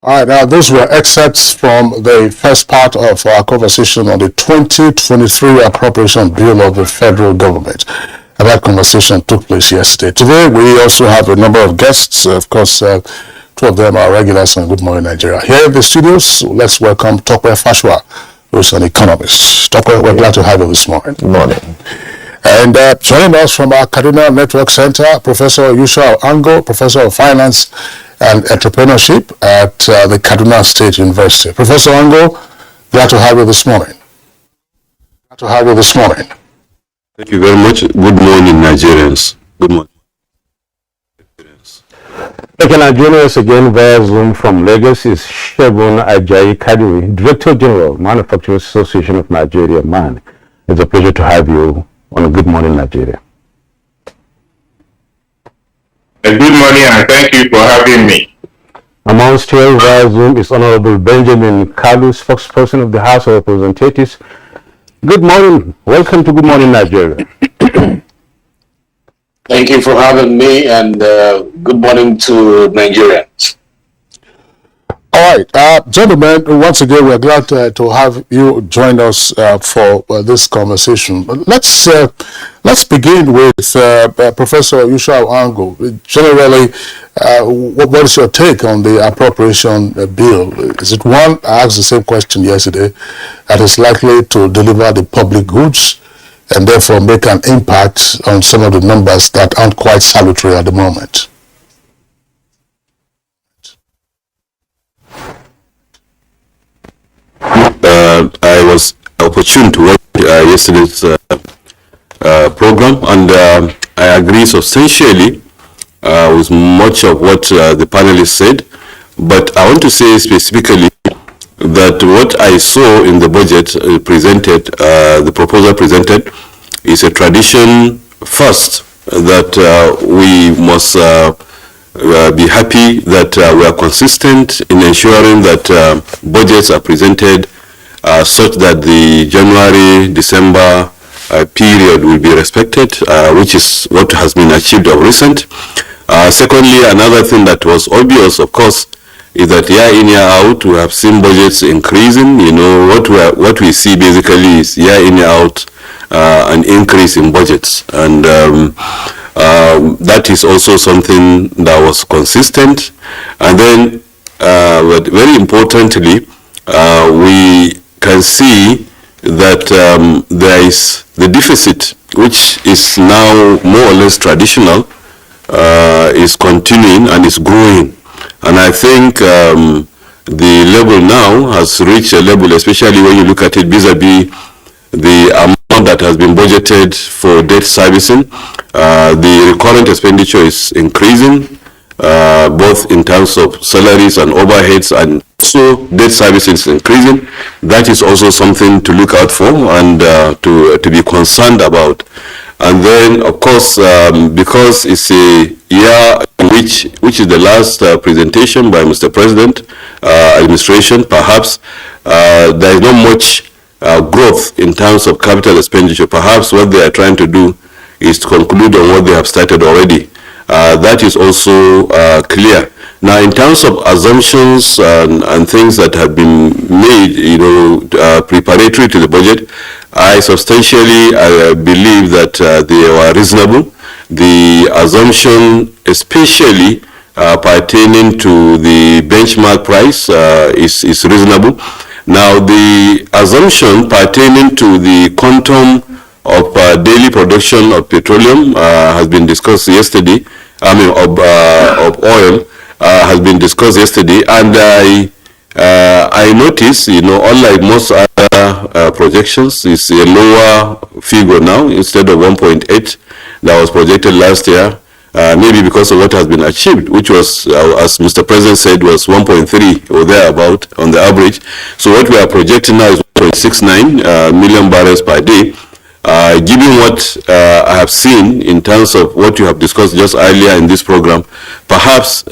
All right, now those were excerpts from the first part of our conversation on the 2023 appropriation bill of the federal government. And that conversation took place yesterday. Today, we also have a number of guests. Of course, two of them are regulars on Good Morning Nigeria. Here in the studios, let's welcome Tokwe Fashwa, who's an economist. Tokwe, we're glad to have you this morning. Good morning. And joining us from our Kaduna Network Center, Professor Yusha Ango, Professor of Finance and Entrepreneurship at the Kaduna State University. Professor Ango, glad to have you this morning. Glad to have you this morning. Thank you very much. Good morning, Nigerians. Good morning. Can I join us again via Zoom from Lagos is Shegun Ajayi Kadiri, Director General, Manufacturers Association of Nigeria, MAN. It's a pleasure to have you on Good Morning Nigeria. Good morning and thank you for having me. Amongst here via Zoom is Honorable Benjamin Kalu, spokesperson of the House of Representatives. Good morning. Welcome to Good Morning Nigeria. Thank you for having me, and good morning to Nigerians. All right, gentlemen, once again, we're glad to have you join us for this conversation. Let's begin with Professor Yusha Ango. Generally, what is your take on the appropriation bill? Is it one, I asked the same question yesterday, that is likely to deliver the public goods and therefore make an impact on some of the numbers that aren't quite salutary at the moment? I was opportune to watch yesterday's program, and I agree substantially with much of what the panelists said, but I want to say specifically that what I saw in the budget presented, the proposal presented, is a tradition first that we must be happy that we are consistent in ensuring that budgets are presented such that the January-December period will be respected, which is what has been achieved of recent. Secondly, another thing that was obvious, of course, is that year in, year out, we have seen budgets increasing. What we see basically is year in, year out, an increase in budgets. And that is also something that was consistent. And then, but very importantly, we can see that there is the deficit, which is now more or less traditional, is continuing and is growing. And I think the level now has reached a level, especially when you look at it vis-a-vis the amount that has been budgeted for debt servicing. The recurrent expenditure is increasing, both in terms of salaries and overheads, and also debt servicing is increasing. That is also something to look out for and to be concerned about. And then, of course, because it's a year which is the last presentation by Mr. President, administration, perhaps there is not much growth in terms of capital expenditure. Perhaps what they are trying to do is to conclude on what they have started already. That is also clear. Now, in terms of assumptions and things that have been made, preparatory to the budget, I substantially believe that they were reasonable. The assumption, especially pertaining to the benchmark price, is reasonable. Now, the assumption pertaining to the quantum of daily production of petroleum has been discussed yesterday. Of oil has been discussed yesterday, and I noticed, unlike most other projections, it's a lower figure now instead of 1.8 that was projected last year. Maybe because of what has been achieved, which was, as Mr. President said, was 1.3 or thereabout on the average. So what we are projecting now is 1.8. 1.69 million barrels per day. Given what I have seen in terms of what you have discussed just earlier in this program, perhaps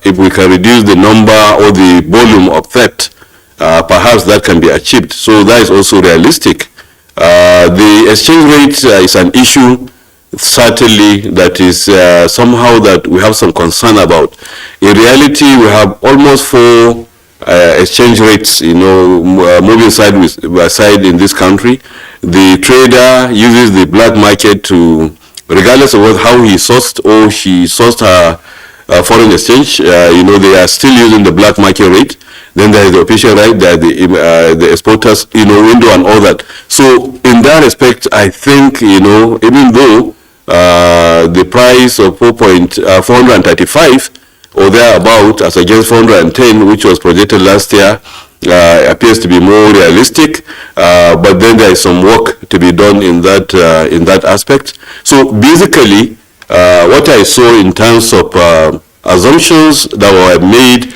if we can reduce the number or the volume of theft, perhaps that can be achieved. So that is also realistic. The exchange rate is an issue, certainly, that is somehow that we have some concern about. In reality, we have almost 4 exchange rates, moving side by side in this country. The trader uses the black market to, regardless of how he sourced or she sourced her foreign exchange, they are still using the black market rate. Then there is the official rate, there are the exporters, window and all that. So in that respect, I think, even though the price of 435 or thereabout as against 410, which was projected last year, appears to be more realistic, but then there is some work to be done in that aspect. So basically, what I saw in terms of assumptions that were made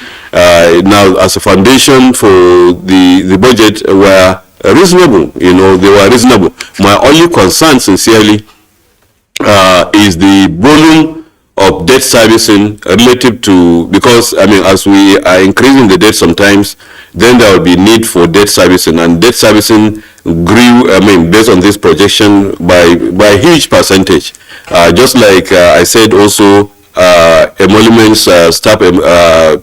now as a foundation for the budget were reasonable. They were reasonable. My only concern, sincerely, is the volume of debt servicing relative to, because as we are increasing the debt sometimes, then there will be need for debt servicing, and debt servicing grew, based on this projection by a huge percentage. Just like I said also, emoluments, staff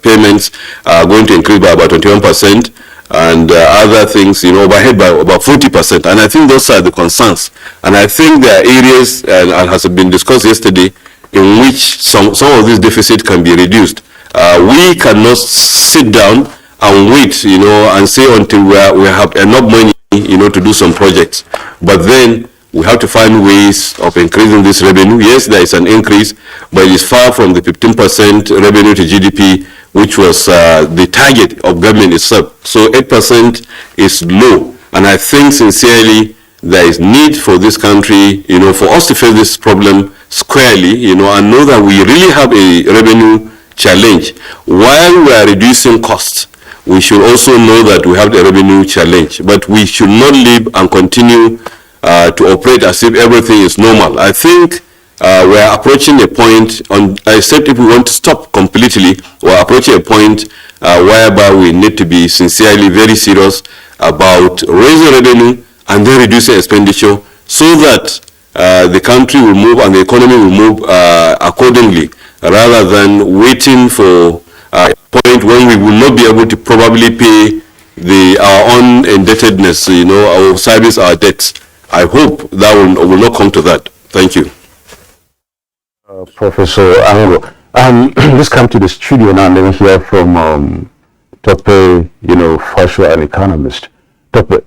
payments are going to increase by about 21%, and other things, overhead by about 40%. And I think those are the concerns. And I think there are areas, and has been discussed yesterday, in which some of this deficit can be reduced. We cannot sit down and wait, and say until we have enough money, to do some projects. But then we have to find ways of increasing this revenue. Yes, there is an increase, but it is far from the 15% revenue to GDP, which was the target of government itself. So 8% is low. And I think sincerely there is need for this country, for us to face this problem squarely, and know that we really have a revenue challenge. While we are reducing costs, we should also know that we have the revenue challenge. But we should not live and continue to operate as if everything is normal. I think we are approaching a point, except if we want to stop completely, we are approaching a point whereby we need to be sincerely very serious about raising revenue and then reducing expenditure, so that the country will move and the economy will move accordingly, rather than waiting for a point when we will not be able to probably pay our own indebtedness, or service our debts. I hope that will not come to that. Thank you. Professor Ango, let's come to the studio now and then hear from Tope, Fasho, an economist. Tope,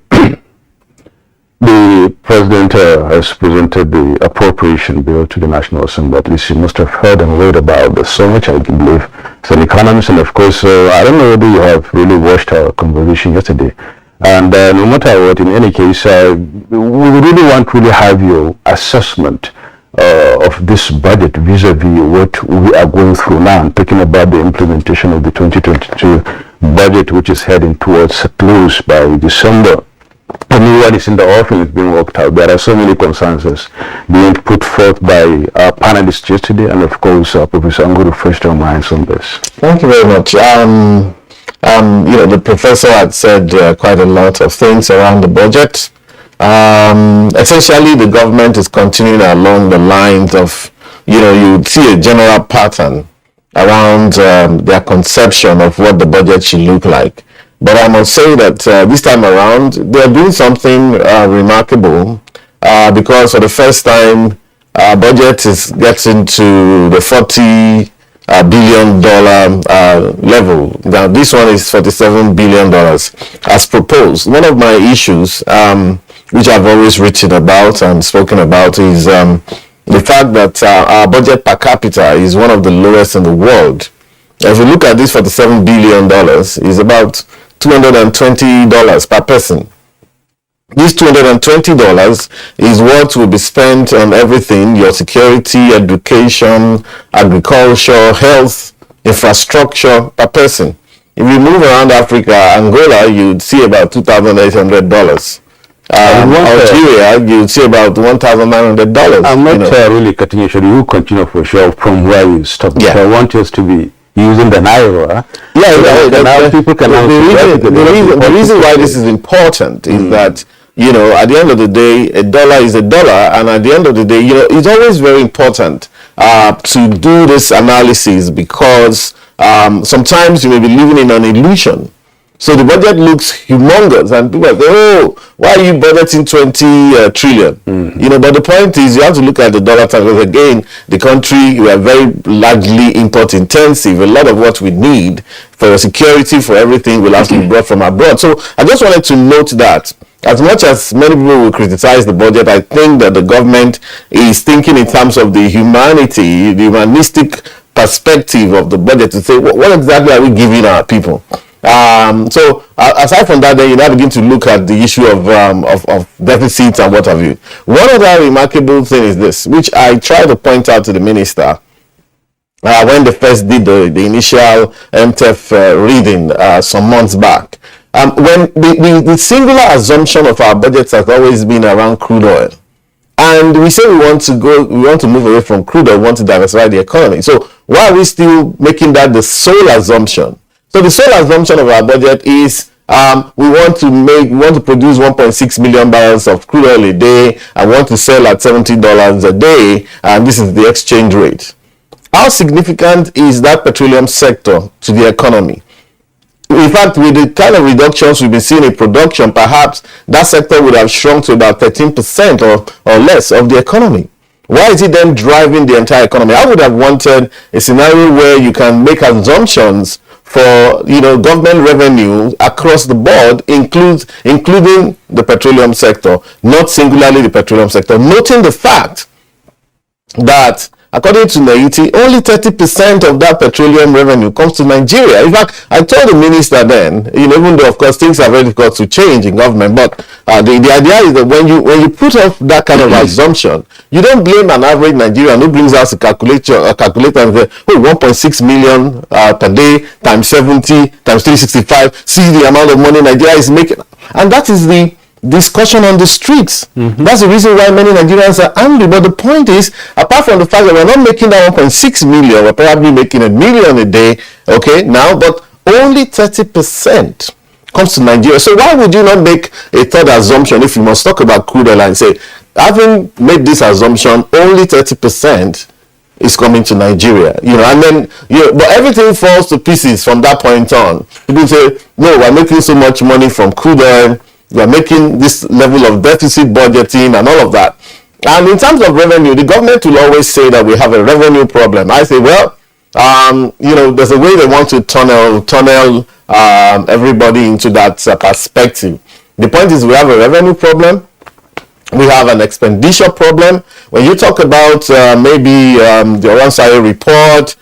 the president has presented the appropriation bill to the National Assembly. At least you must have heard and read about this so much, I believe, as an economist. And of course, I don't know whether you have really watched our conversation yesterday. And no matter what, in any case, we really want to have your assessment of this budget vis-a-vis what we are going through now. I'm talking about the implementation of the 2022 budget, which is heading towards a close by December. And what is in the offing is being worked out. There are so many consensus being put forth by our panelists yesterday, and of course, Professor, I'm going to refresh our minds on this. Thank you very much. The professor had said quite a lot of things around the budget. Essentially, the government is continuing along the lines of, you see a general pattern around their conception of what the budget should look like. But I must say that this time around, they're doing something remarkable, because for the first time, our budget is getting to the $40 billion level. Now, this one is $47 billion as proposed. One of my issues, which I've always written about and spoken about, is the fact that our budget per capita is one of the lowest in the world. If you look at this $47 billion, is about $220 per person. This $220 is what will be spent on everything: your security, education, agriculture, health, infrastructure per person. If you move around Africa, Angola, you'd see about $2,800. Algeria, you'd see about $1,900. I'm not really cutting you short. You continue for sure from where you stopped. Yeah. So I want us to be using the Naira. The reason why this is important is that, you know, at the end of the day, a dollar is a dollar, and at the end of the day, you know, it's always very important to do this analysis, because sometimes you may be living in an illusion. So the budget looks humongous, and people say, "Oh, why are you budgeting 20 trillion?" You know, but the point is, you have to look at the dollar terms. Because again, the country, we are very largely import intensive. A lot of what we need for security, for everything, will have to be brought from abroad. So I just wanted to note that, as much as many people will criticize the budget, I think that the government is thinking in terms of the humanity, the humanistic perspective of the budget, to say, what exactly are we giving our people? So aside from that, then you now begin to look at the issue of deficits and what have you. One other remarkable thing is this, which I tried to point out to the minister when they first did the initial MTEF reading some months back. When the singular assumption of our budgets has always been around crude oil. And we say we want to move away from crude oil, we want to diversify the economy. So why are we still making that the sole assumption? So the sole assumption of our budget is we want to produce 1.6 million barrels of crude oil a day, and want to sell at $70 a day, and this is the exchange rate. How significant is that petroleum sector to the economy? In fact, with the kind of reductions we've been seeing in production, perhaps that sector would have shrunk to about 13% or less of the economy. Why is it then driving the entire economy? I would have wanted a scenario where you can make assumptions for, you know, government revenue across the board, including the petroleum sector, not singularly the petroleum sector. Noting the fact that, according to NTA, only 30% of that petroleum revenue comes to Nigeria. In fact, I told the minister then, you know, even though of course things are very difficult to change in government, but the idea is that when you put up that kind of assumption, you don't blame an average Nigerian who brings out a calculator and says, oh, 1.6 million per day times 70 times 365. See the amount of money Nigeria is making, and that is the discussion on the streets. That's the reason why many Nigerians are angry. But the point is, apart from the fact that we're not making that 1.6 million, we're probably making $1 million a day, okay, now, but only 30% comes to Nigeria. So why would you not make a third assumption if you must talk about crude oil and say, having made this assumption, only 30% is coming to Nigeria, you know, and then, you know, but everything falls to pieces from that point on. People say, no, we're making so much money from crude oil, we are making this level of deficit budgeting and all of that. And in terms of revenue, the government will always say that we have a revenue problem. I say, well, you know, there's a way they want to tunnel everybody into that perspective. The point is, we have a revenue problem. We have an expenditure problem. When you talk about maybe the Oversight report,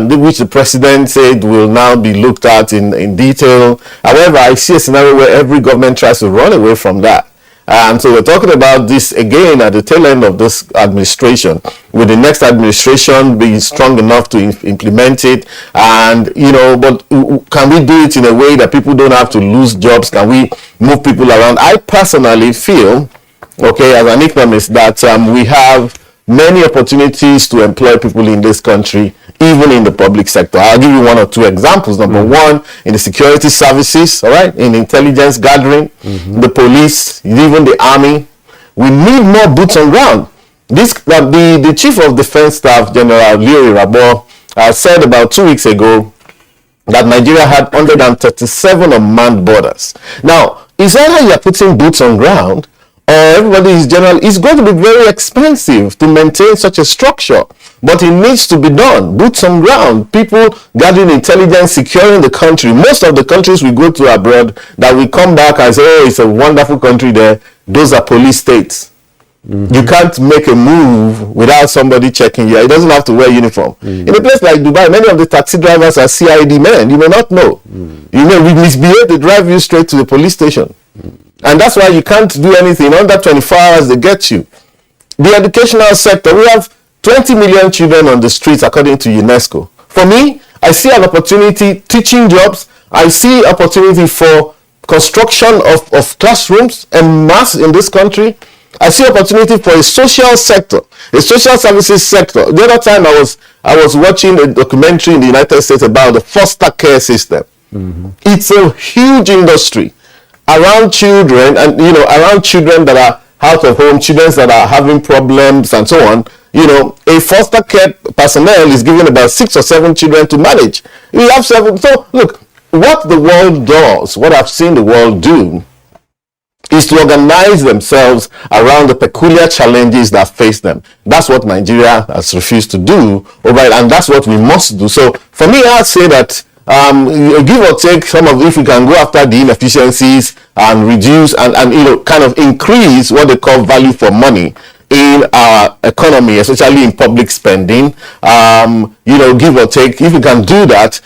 which the president said will now be looked at in detail. However, I see a scenario where every government tries to run away from that. And so we're talking about this again at the tail end of this administration. Will the next administration be strong enough to implement it? And, you know, but can we do it in a way that people don't have to lose jobs? Can we move people around? I personally feel, okay, as an economist, that we have many opportunities to employ people in this country, even in the public sector. I'll give you one or two examples. Number one, in the security services, all right, in intelligence gathering, the police, even the army. We need more boots on ground. The Chief of Defense Staff, General Leo Irabo, said about 2 weeks ago that Nigeria had 137 unmanned borders. Now, it's either you're putting boots on ground, or everybody is general. It's going to be very expensive to maintain such a structure, but it needs to be done. Boots on ground, people gathering intelligence, securing the country. Most of the countries we go to abroad that we come back and say, oh, it's a wonderful country there, those are police states. You can't make a move without somebody checking you. It doesn't have to wear uniform. In a place like Dubai, many of the taxi drivers are CID men. You may not know. You may misbehave, they drive you straight to the police station. And that's why you can't do anything. Under 24 hours, they get you. The educational sector, we have 20 million children on the streets according to UNESCO. For me, I see an opportunity, teaching jobs, I see opportunity for construction of classrooms en masse in this country. I see opportunity for a social sector, a social services sector. The other time I was watching a documentary in the United States about the foster care system. It's a huge industry around children, and around children that are out of home, children that are having problems and so on. A foster care personnel is given about 6 or 7 children to manage. We have 7. So look, what the world does, what I've seen the world do, is to organize themselves around the peculiar challenges that face them. That's what Nigeria has refused to do, and that's what we must do. So for me, I'd say that give or take some of, if we can go after the inefficiencies and reduce and kind of increase what they call value for money in our economy, especially in public spending, give or take, if we can do that,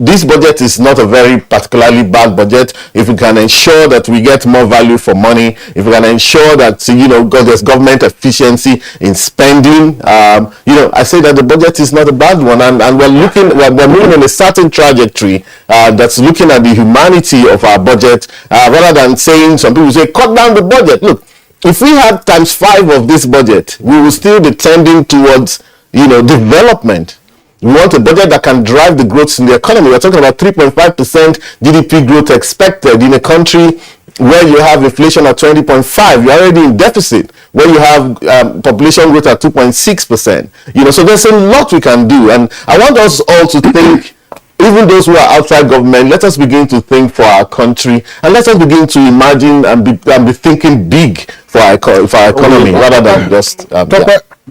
this budget is not a very particularly bad budget. If we can ensure that we get more value for money, if we can ensure that there's government efficiency in spending, I say that the budget is not a bad one, and we're moving in a certain trajectory that's looking at the humanity of our budget, rather than saying, some people say, cut down the budget. Look, if we had ×5 of this budget, we will still be tending towards development. We want a budget that can drive the growth in the economy. We're talking about 3.5% GDP growth expected in a country where you have inflation at 20.5. You're already in deficit. Where you have population growth at 2.6%. So there's a lot we can do. And I want us all to think, even those who are outside government, let us begin to think for our country, and let us begin to imagine and be thinking big for our economy, rather than just...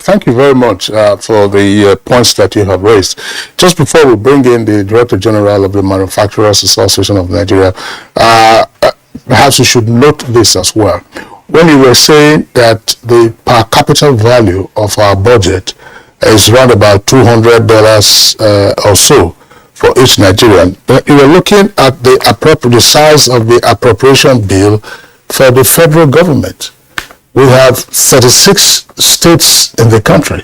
Thank you very much for the points that you have raised. Just before we bring in the Director General of the Manufacturers Association of Nigeria, perhaps you should note this as well. When you were saying that the per capita value of our budget is around about $200 or so for each Nigerian, you were looking at the size of the appropriation bill for the federal government. We have 36 states in the country,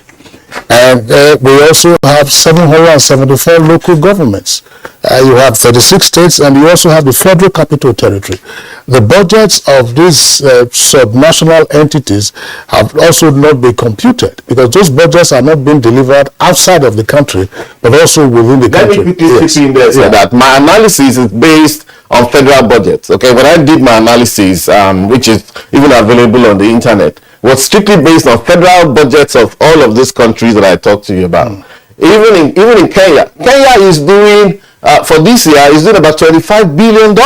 and we also have 774 local governments. You have 36 states, and you also have the Federal Capital Territory. The budgets of these subnational entities have also not been computed, because those budgets are not being delivered outside of the country, but also within the country. Let me quickly chip in there, so that my analysis is based on federal budgets. Okay, when I did my analysis, which is even available on the internet, was strictly based on federal budgets of all of these countries that I talked to you about. Even in Kenya is doing for this year is doing about $25 billion.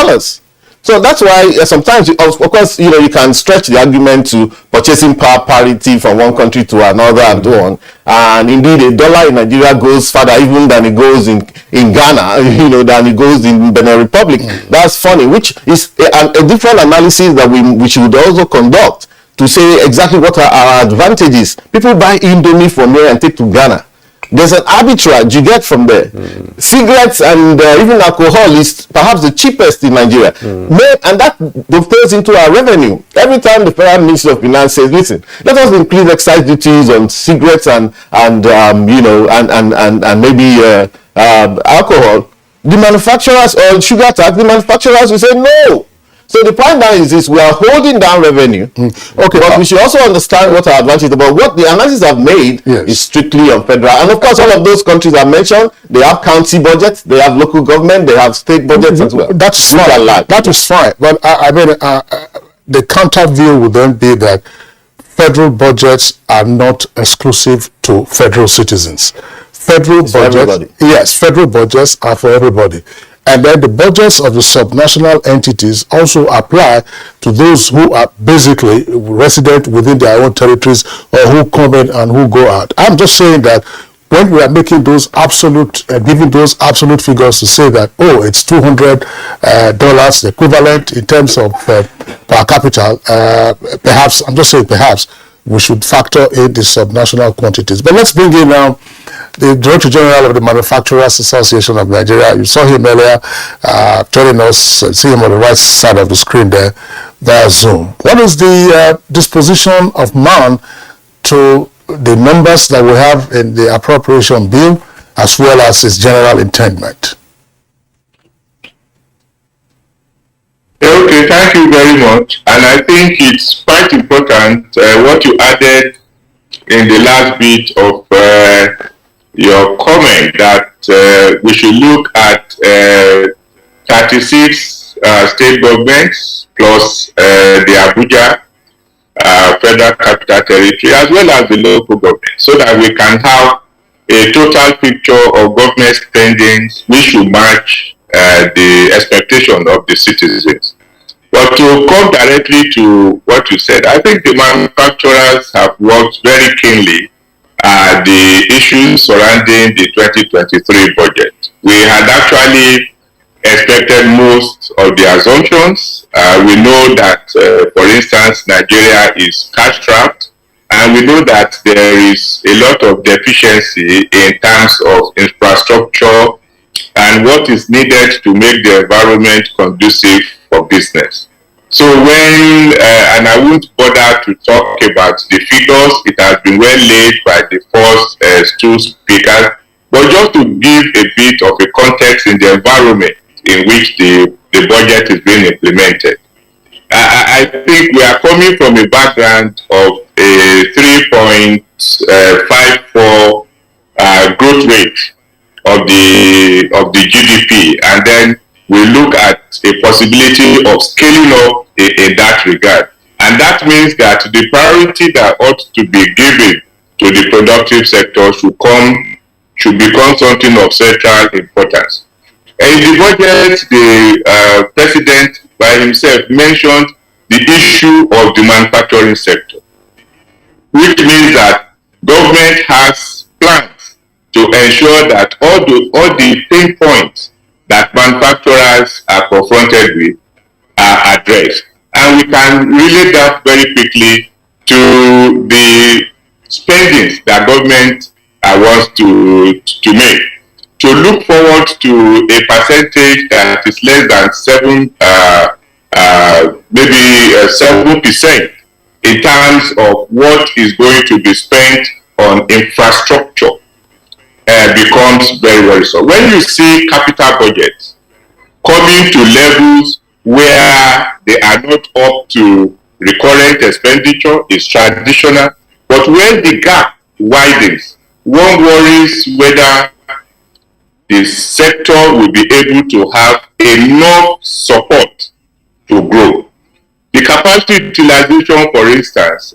So that's why sometimes, of course, you can stretch the argument to purchasing power parity from one country to another and so on. And indeed, a dollar in Nigeria goes further even than it goes in Ghana, than it goes in Benin Republic. That's funny, which is a different analysis that we should also conduct to say exactly what are our advantages. People buy Indomie from here and take to Ghana. There's an arbitrage you get from there. Cigarettes and even alcohol is perhaps the cheapest in Nigeria. And that dovetails into our revenue. Every time the Federal Ministry of Finance says, listen, let us increase excise duties on cigarettes and maybe alcohol, the manufacturers, or sugar tax, the manufacturers will say no. So the point now is this: we are holding down revenue. Okay, but we should also understand what our advantage is. But what the analysis I've made is strictly on federal. And of course, all of those countries I mentioned, they have county budgets, they have local government, they have state budgets as well. That's fine. That is fine. But I mean, the counter view would then be that federal budgets are not exclusive to federal citizens. Federal budgets, yes, federal budgets are for everybody. And then the budgets of the subnational entities also apply to those who are basically resident within their own territories, or who come in and who go out. I'm just saying that when we are making those absolute, giving those absolute figures to say that, oh, it's $200 equivalent in terms of per capita, perhaps, I'm just saying perhaps, we should factor in the subnational quantities. But let's bring in now the Director General of the Manufacturers Association of Nigeria. You saw him earlier joining us, see him on the right side of the screen there via Zoom. What is the disposition of man to the numbers that we have in the appropriation bill, as well as its general intendment? very much. And I think it's quite important what you added in the last bit of your comment that we should look at 36 state governments plus the Abuja Federal Capital Territory as well as the local government, so that we can have a total picture of government spendings which will match the expectation of the citizens. But to come directly to what you said, I think the manufacturers have worked very keenly at the issues surrounding the 2023 budget. We had actually expected most of the assumptions. We know that, for instance, Nigeria is cash-strapped, and we know that there is a lot of deficiency in terms of infrastructure and what is needed to make the environment conducive for business. So when, and I won't bother to talk about the figures, it has been well laid by the first two speakers, but just to give a bit of a context in the environment in which the budget is being implemented. I think we are coming from a background of a 3.54 growth rate of the GDP, and then we look at a possibility of scaling up in that regard. And that means that the priority that ought to be given to the productive sector should become something of central importance. In the budget, the president by himself mentioned the issue of the manufacturing sector, which means that government has plans to ensure that all the pain points that manufacturers are confronted with are addressed. And we can relate that very quickly to the spendings that government wants to make. To look forward to a percentage that is less than 7% in terms of what is going to be spent on infrastructure becomes very worrisome. When you see capital budgets coming to levels where they are not up to recurrent expenditure, is traditional, but when the gap widens, one worries whether the sector will be able to have enough support to grow. The capacity utilization, for instance,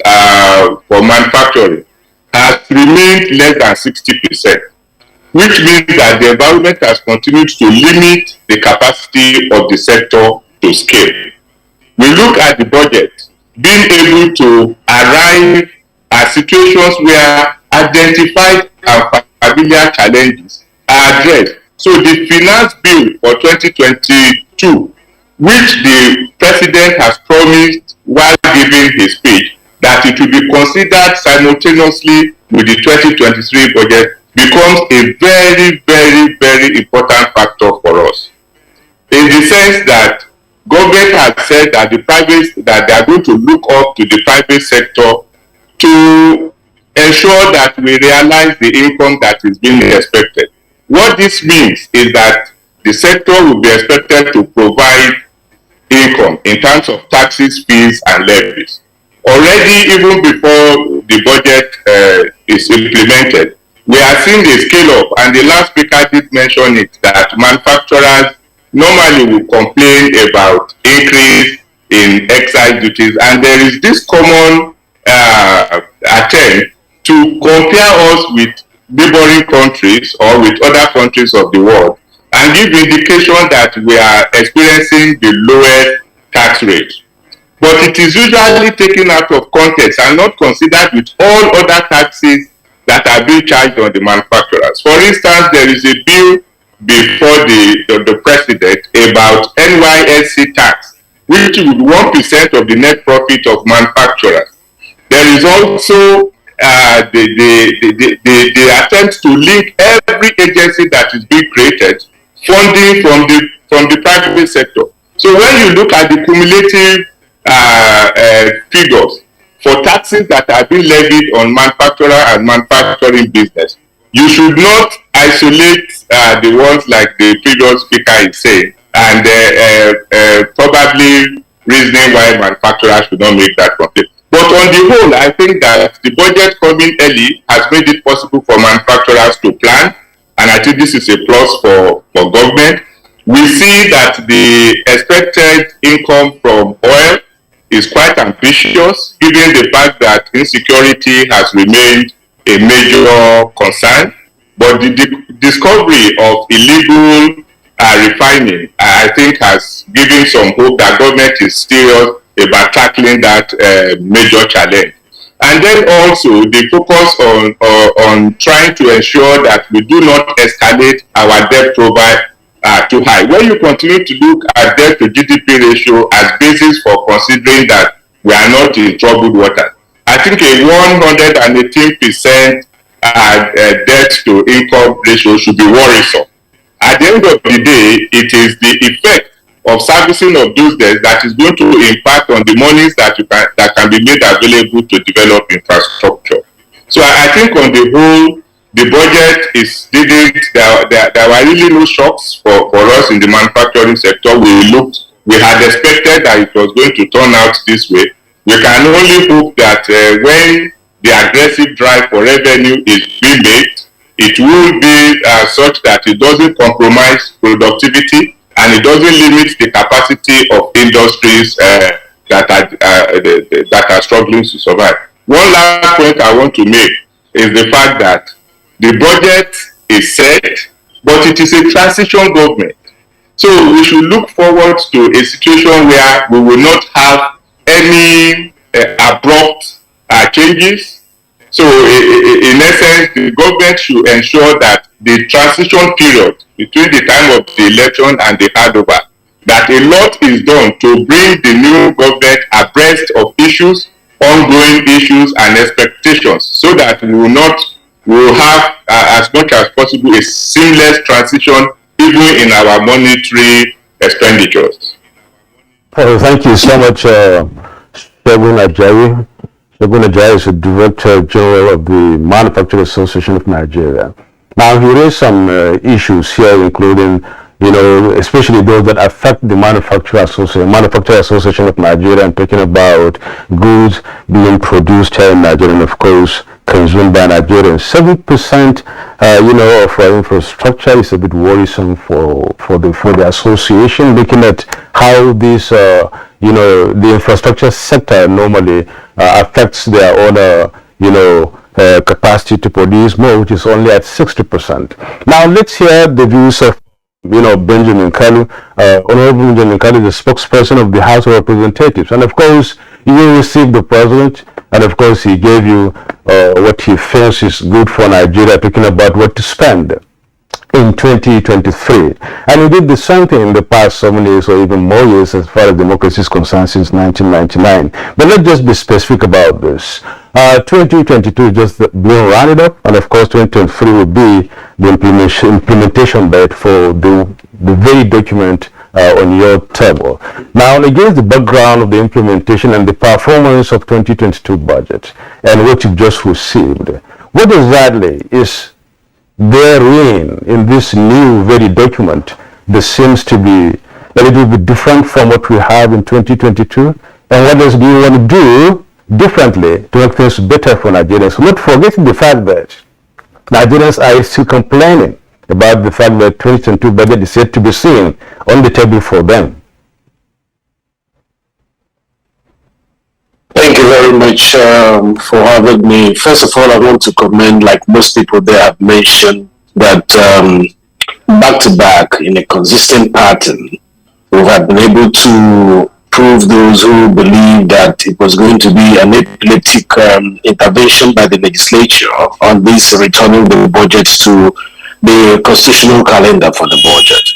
for manufacturing has remained less than 60%, which means that the environment has continued to limit the capacity of the sector to scale. We look at the budget, being able to arrive at situations where identified and familiar challenges are addressed. So the finance bill for 2022, which the president has promised while giving his speech, that it will be considered simultaneously with the 2023 budget, becomes a very, very, very important factor for us. In the sense that government has said that that they are going to look up to the private sector to ensure that we realize the income that is being expected. What this means is that the sector will be expected to provide income in terms of taxes, fees, and levies. Already, even before the budget is implemented, we are seeing the scale up, and the last speaker did mention it, that manufacturers normally will complain about increase in excise duties, and there is this common attempt to compare us with neighboring countries or with other countries of the world and give indication that we are experiencing the lowest tax rate. But it is usually taken out of context and not considered with all other taxes that are being charged on the manufacturers. For instance, there is a bill before the president about NYSC tax, which is 1% of the net profit of manufacturers. There is also the attempt to link every agency that is being created funding from the private sector. So when you look at the cumulative figures for taxes that are being levied on manufacturer and manufacturing business, you should not isolate the ones like the previous speaker is saying and probably reasoning why manufacturers should not make that complaint. But on the whole, I think that the budget coming early has made it possible for manufacturers to plan, and I think this is a plus for government. We see that the expected income from oil is quite ambitious, given the fact that insecurity has remained a major concern. But the discovery of illegal refining, I think, has given some hope that government is serious about tackling that major challenge. And then also the focus on trying to ensure that we do not escalate our debt profile too high. When you continue to look at debt to GDP ratio as basis for considering that we are not in troubled water, I think a 118% debt to income ratio should be worrisome. At the end of the day, it is the effect of servicing of those debts that is going to impact on the monies that can be made available to develop infrastructure. So I think on the whole, the budget is there were really no shocks for us in the manufacturing sector. We had expected that it was going to turn out this way. We can only hope that when the aggressive drive for revenue is being made, it will be such that it doesn't compromise productivity and it doesn't limit the capacity of industries that are struggling to survive. One last point I want to make is the fact that the budget is set, but it is a transition government. So we should look forward to a situation where we will not have any abrupt changes. So in essence, the government should ensure that the transition period between the time of the election and the handover, that a lot is done to bring the new government abreast of issues, ongoing issues and expectations, so that we will have as much as possible a seamless transition even in our monetary expenditures. Well, thank you so much, Segun Ajayi. Segun Ajayi is the Director General of the Manufacturers Association of Nigeria. Now, he raised some issues here, including, especially those that affect the Manufacturers Association of Nigeria. I'm talking about goods being produced here in Nigeria and, of course, consumed by Nigerians. 7%, of our infrastructure is a bit worrisome for the association, looking at how this, the infrastructure sector normally affects their own, capacity to produce more, which is only at 60%. Now, let's hear the views of, Benjamin Kalu. Honorable Benjamin Kalu is the spokesperson of the House of Representatives. And, of course, you received the president, and, of course, he gave you what he feels is good for Nigeria, talking about what to spend in 2023. And we did the same thing in the past 7 years or even more years as far as democracy is concerned since 1999. But let's just be specific about this. 2022 is just being rounded up, and of course 2023 will be the implementation date for the very document on your table. Now, against the background of the implementation and the performance of 2022 budget and what you've just received, what exactly is therein in this new very document that seems to be a little bit different from what we have in 2022? And what else do you want to do differently to make things better for Nigerians? Not forgetting the fact that Nigerians are still complaining about the fact that 2022 budget is yet to be seen on the table for them. Thank you very much for having me. First of all, I want to commend, like most people there have mentioned, that back to back in a consistent pattern, we have been able to prove those who believe that it was going to be an epileptic intervention by the legislature on this returning the budget to the constitutional calendar for the budget.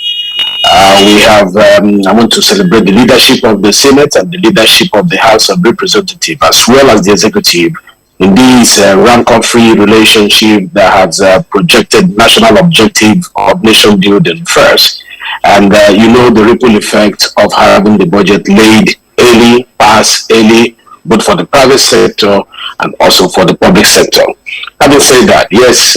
We have, I want to celebrate the leadership of the Senate and the leadership of the House of Representatives, as well as the executive, in this rancor-free relationship that has projected national objective of nation building first. And the ripple effect of having the budget laid early, pass early, both for the private sector and also for the public sector. Having said that, yes,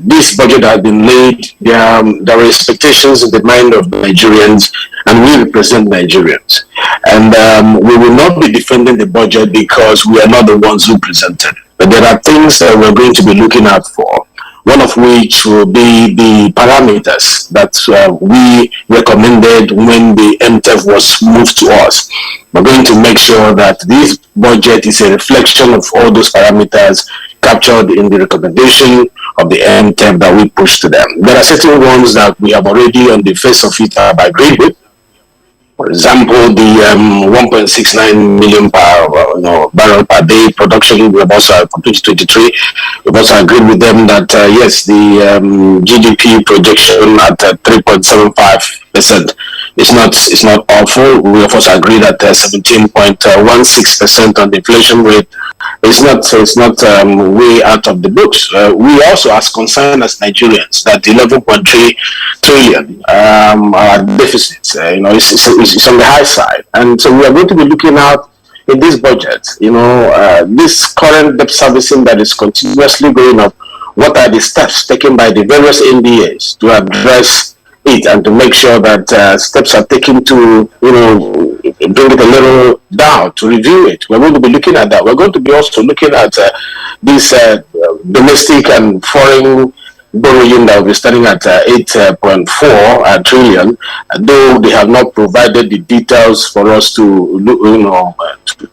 this budget has been laid. There are expectations in the mind of Nigerians, and we represent Nigerians. And we will not be defending the budget because we are not the ones who presented. But there are things that we're going to be looking out for. One of which will be the parameters that we recommended when the MTEF was moved to us. We're going to make sure that this budget is a reflection of all those parameters captured in the recommendation of the MTEF that we pushed to them. There are certain ones that we have already on the face of it agreed with. For example, the 1.69 million barrel per day production, we've also, for 2023, we've also agreed with them that, yes, the GDP projection at 3.75% is not awful. We have also agreed that 17.16% on the inflation rate is not way out of the books. We also, as concerned as Nigerians, that 11.3 trillion our deficits, it's on the high side, and so we are going to be looking out in this budget. This current debt servicing that is continuously going up. What are the steps taken by the various NDAs to address it and to make sure that steps are taken to bring it a little down, to review it? We're going to be looking at that. We're going to be also looking at this domestic and foreign borrowing that will be starting at 8.4 trillion, though they have not provided the details for us to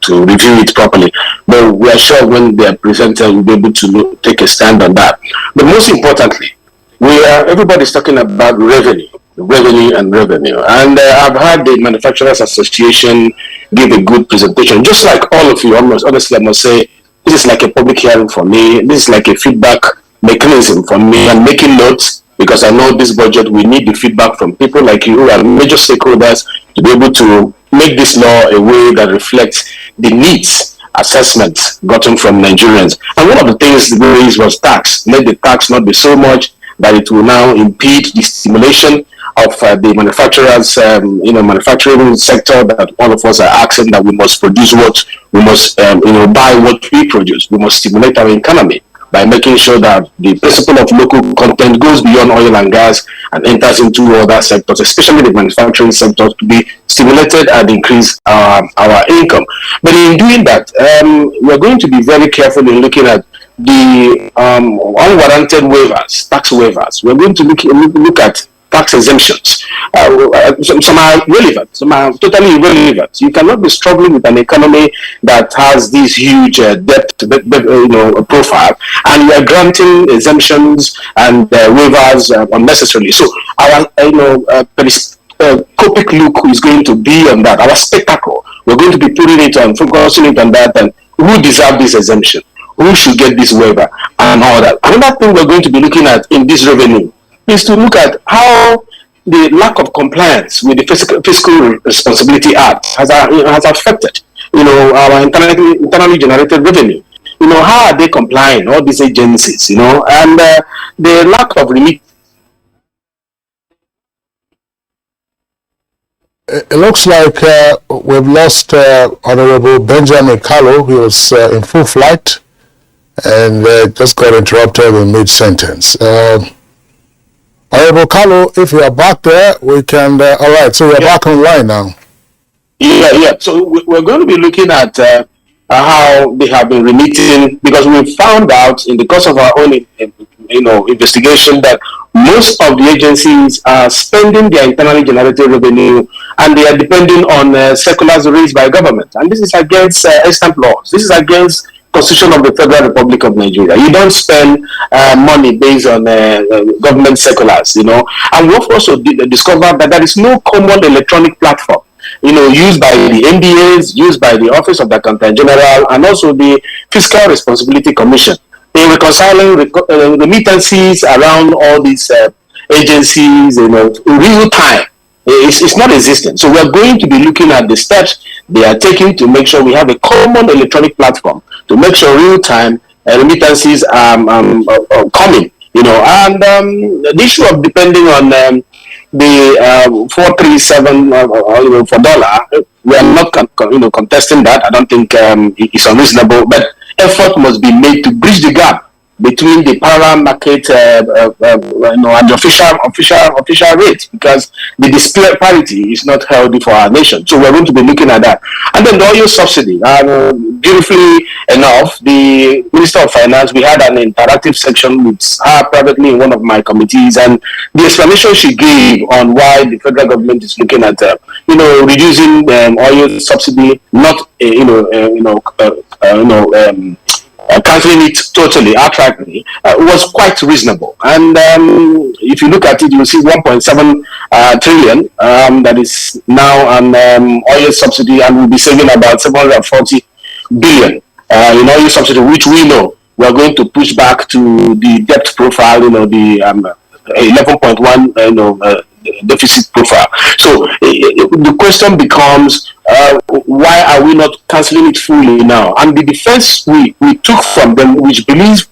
to review it properly. But we are sure when they are presented, we'll be able to take a stand on that. But most importantly, everybody's talking about revenue. And I've had the Manufacturers Association give a good presentation, just like all of you. Honestly, I must say, this is like a public hearing for me. This is like a feedback mechanism for me. I'm making notes because I know this budget, we need the feedback from people like you who are major stakeholders to be able to make this law a way that reflects the needs assessments gotten from Nigerians. And one of the things they raised was tax. Let the tax not be so much that it will now impede the stimulation of the manufacturers, manufacturing sector, that all of us are asking that we must produce what we must, buy what we produce. We must stimulate our economy by making sure that the principle of local content goes beyond oil and gas and enters into other sectors, especially the manufacturing sector, to be stimulated and increase our income. But in doing that, we're going to be very careful in looking at the unwarranted waivers, tax waivers. We're going to look at tax exemptions. Some are relevant, some are totally irrelevant. You cannot be struggling with an economy that has this huge debt profile, and you are granting exemptions and waivers unnecessarily. So our Copic look is going to be on that. Our spectacle, we're going to be putting it on, focusing it on that, and who deserve this exemption, who should get this waiver, and all that. Another thing we're going to be looking at in this revenue is to look at how the lack of compliance with the Fiscal Responsibility Act has affected, our internally generated revenue. How are they complying, all these agencies, and the lack of remit. It looks like we've lost Honorable Benjamin Kalu. He was in full flight and just got interrupted in mid-sentence. Honorable Kalu, if you are back there, we can, all right, so we're back online now. Yeah. So we're going to be looking at how they have been remitting, because we found out in the course of our own, investigation, that most of the agencies are spending their internally generated revenue, and they are depending on circulars raised by government. And this is against extant laws. This is against Constitution of the Federal Republic of Nigeria. You don't spend money based on government circulars, And we've also discovered that there is no common electronic platform, used by the NDAs, used by the Office of the Accountant General, and also the Fiscal Responsibility Commission, in reconciling remittances around all these agencies, in real time. It's not existent. So we're going to be looking at the steps they are taking to make sure we have a common electronic platform to make sure real-time remittances are coming, and the issue of depending on the 437 for dollar, we are not contesting that. I don't think it's unreasonable, but effort must be made to bridge the gap between the parallel market and the official rate, because the disparity is not healthy for our nation. So we're going to be looking at that. And then the oil subsidy. Beautifully enough, the Minister of Finance, we had an interactive section with her privately in one of my committees, and the explanation she gave on why the federal government is looking at reducing oil subsidy, not cancelling it totally, outrightly, was quite reasonable. And if you look at it, you'll see 1.7 trillion that is now an oil subsidy, and we'll be saving about 740 billion in oil subsidy, which we know we're going to push back to the debt profile, the 11.1 deficit profile. So the question becomes, why are we not cancelling it fully now? And the defense we took from them, which we believe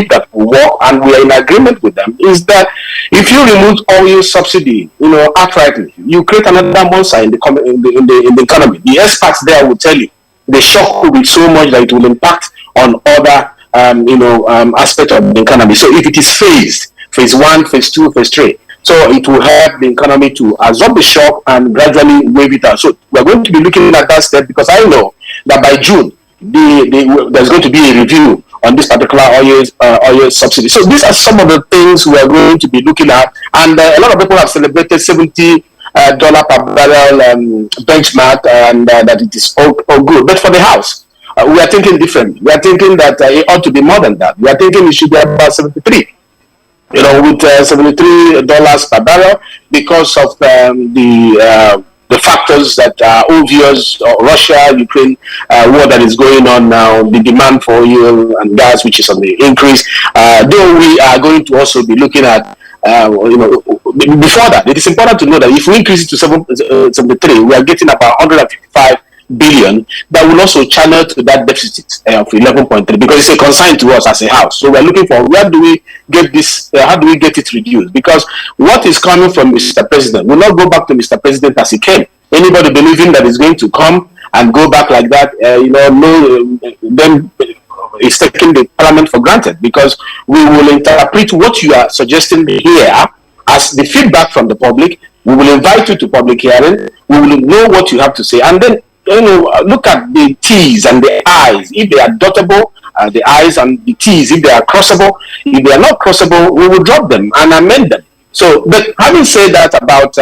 that will work, and we are in agreement with them, is that if you remove oil subsidy, outrightly, you create another monster in the economy. The experts there will tell you the shock will be so much that it will impact on other aspects of the economy. So if it is phased, phase 1, phase 2, phase 3, so it will help the economy to absorb the shock and gradually wave it out. So we're going to be looking at that step, because I know that by June there's going to be a review on this particular oil subsidy. So these are some of the things we are going to be looking at, and a lot of people have celebrated $70 per barrel benchmark, and that it is all good. But for the House, we are thinking differently. We are thinking that it ought to be more than that. We are thinking it should be about 73. With $73 per barrel, because of the factors that are obvious, Russia-Ukraine war that is going on now, the demand for oil and gas, which is on the increase. Though we are going to also be looking at, before that, it is important to know that if we increase it to 73, we are getting about 155 billion that will also channel to that deficit of 11.3, because it's a concern to us as a house. So we're looking for, where do we get this, how do we get it reduced? Because what is coming from Mr. President will not go back to Mr. President as he came. Anybody believing that is going to come and go back like that, then it's taking the parliament for granted, because we will interpret what you are suggesting here as the feedback from the public. We will invite you to public hearing. We will know what you have to say, and then look at the T's and the I's. If they are dottable, the I's and the T's, if they are crossable. If they are not crossable, we will drop them and amend them. So, but having said that about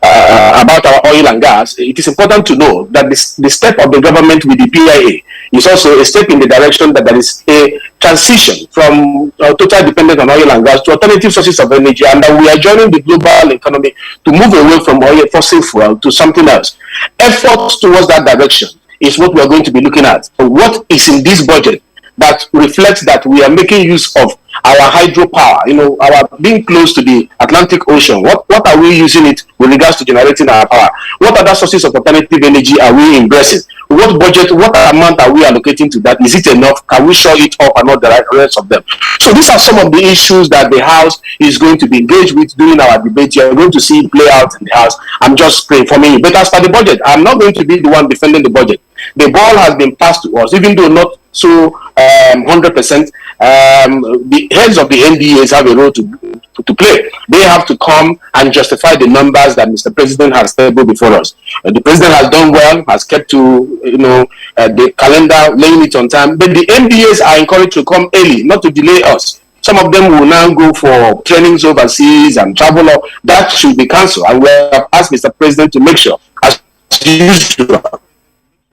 about our oil and gas, it is important to know that the step of the government with the PIA is also a step in the direction that there is a transition from total dependence on oil and gas to alternative sources of energy, and that we are joining the global economy to move away from oil, fossil fuel, to something else. Efforts towards that direction is what we are going to be looking at. What is in this budget that reflects that we are making use of our hydropower, our being close to the Atlantic Ocean? What are we using it with regards to generating our power? What other sources of alternative energy are we embracing? What budget, what amount are we allocating to that? Is it enough? Can we shore it up and not the rest of them? So these are some of the issues that the House is going to be engaged with during our debate. You're going to see it play out in the House. I'm just informing you. But as for the budget, I'm not going to be the one defending the budget. The ball has been passed to us, even though not so 100%. The heads of the NDAs have a role to play. They have to come and justify the numbers that Mr. President has tabled before us. The President has done well, has kept to the calendar, laying it on time. But the NDAs are encouraged to come early, not to delay us. Some of them will now go for trainings overseas and travel. That should be cancelled. And we have asked Mr. President to make sure, as usual,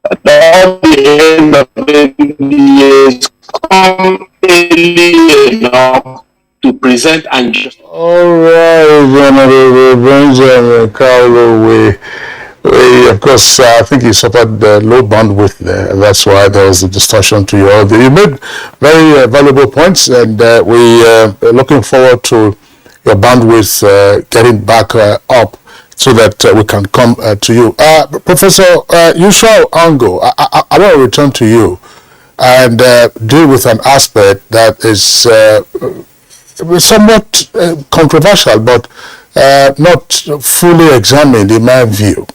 that all the end of the NDAs come early enough to present and just. All right, Honorable Benjamin Carlo, we of course, I think you suffered low bandwidth there. That's why there was a distortion to your audio. You made very valuable points, and we are looking forward to your bandwidth getting back up so that we can come to you. Professor Yusuf Ango, I want to return to you and deal with an aspect that is somewhat controversial, but not fully examined in my view.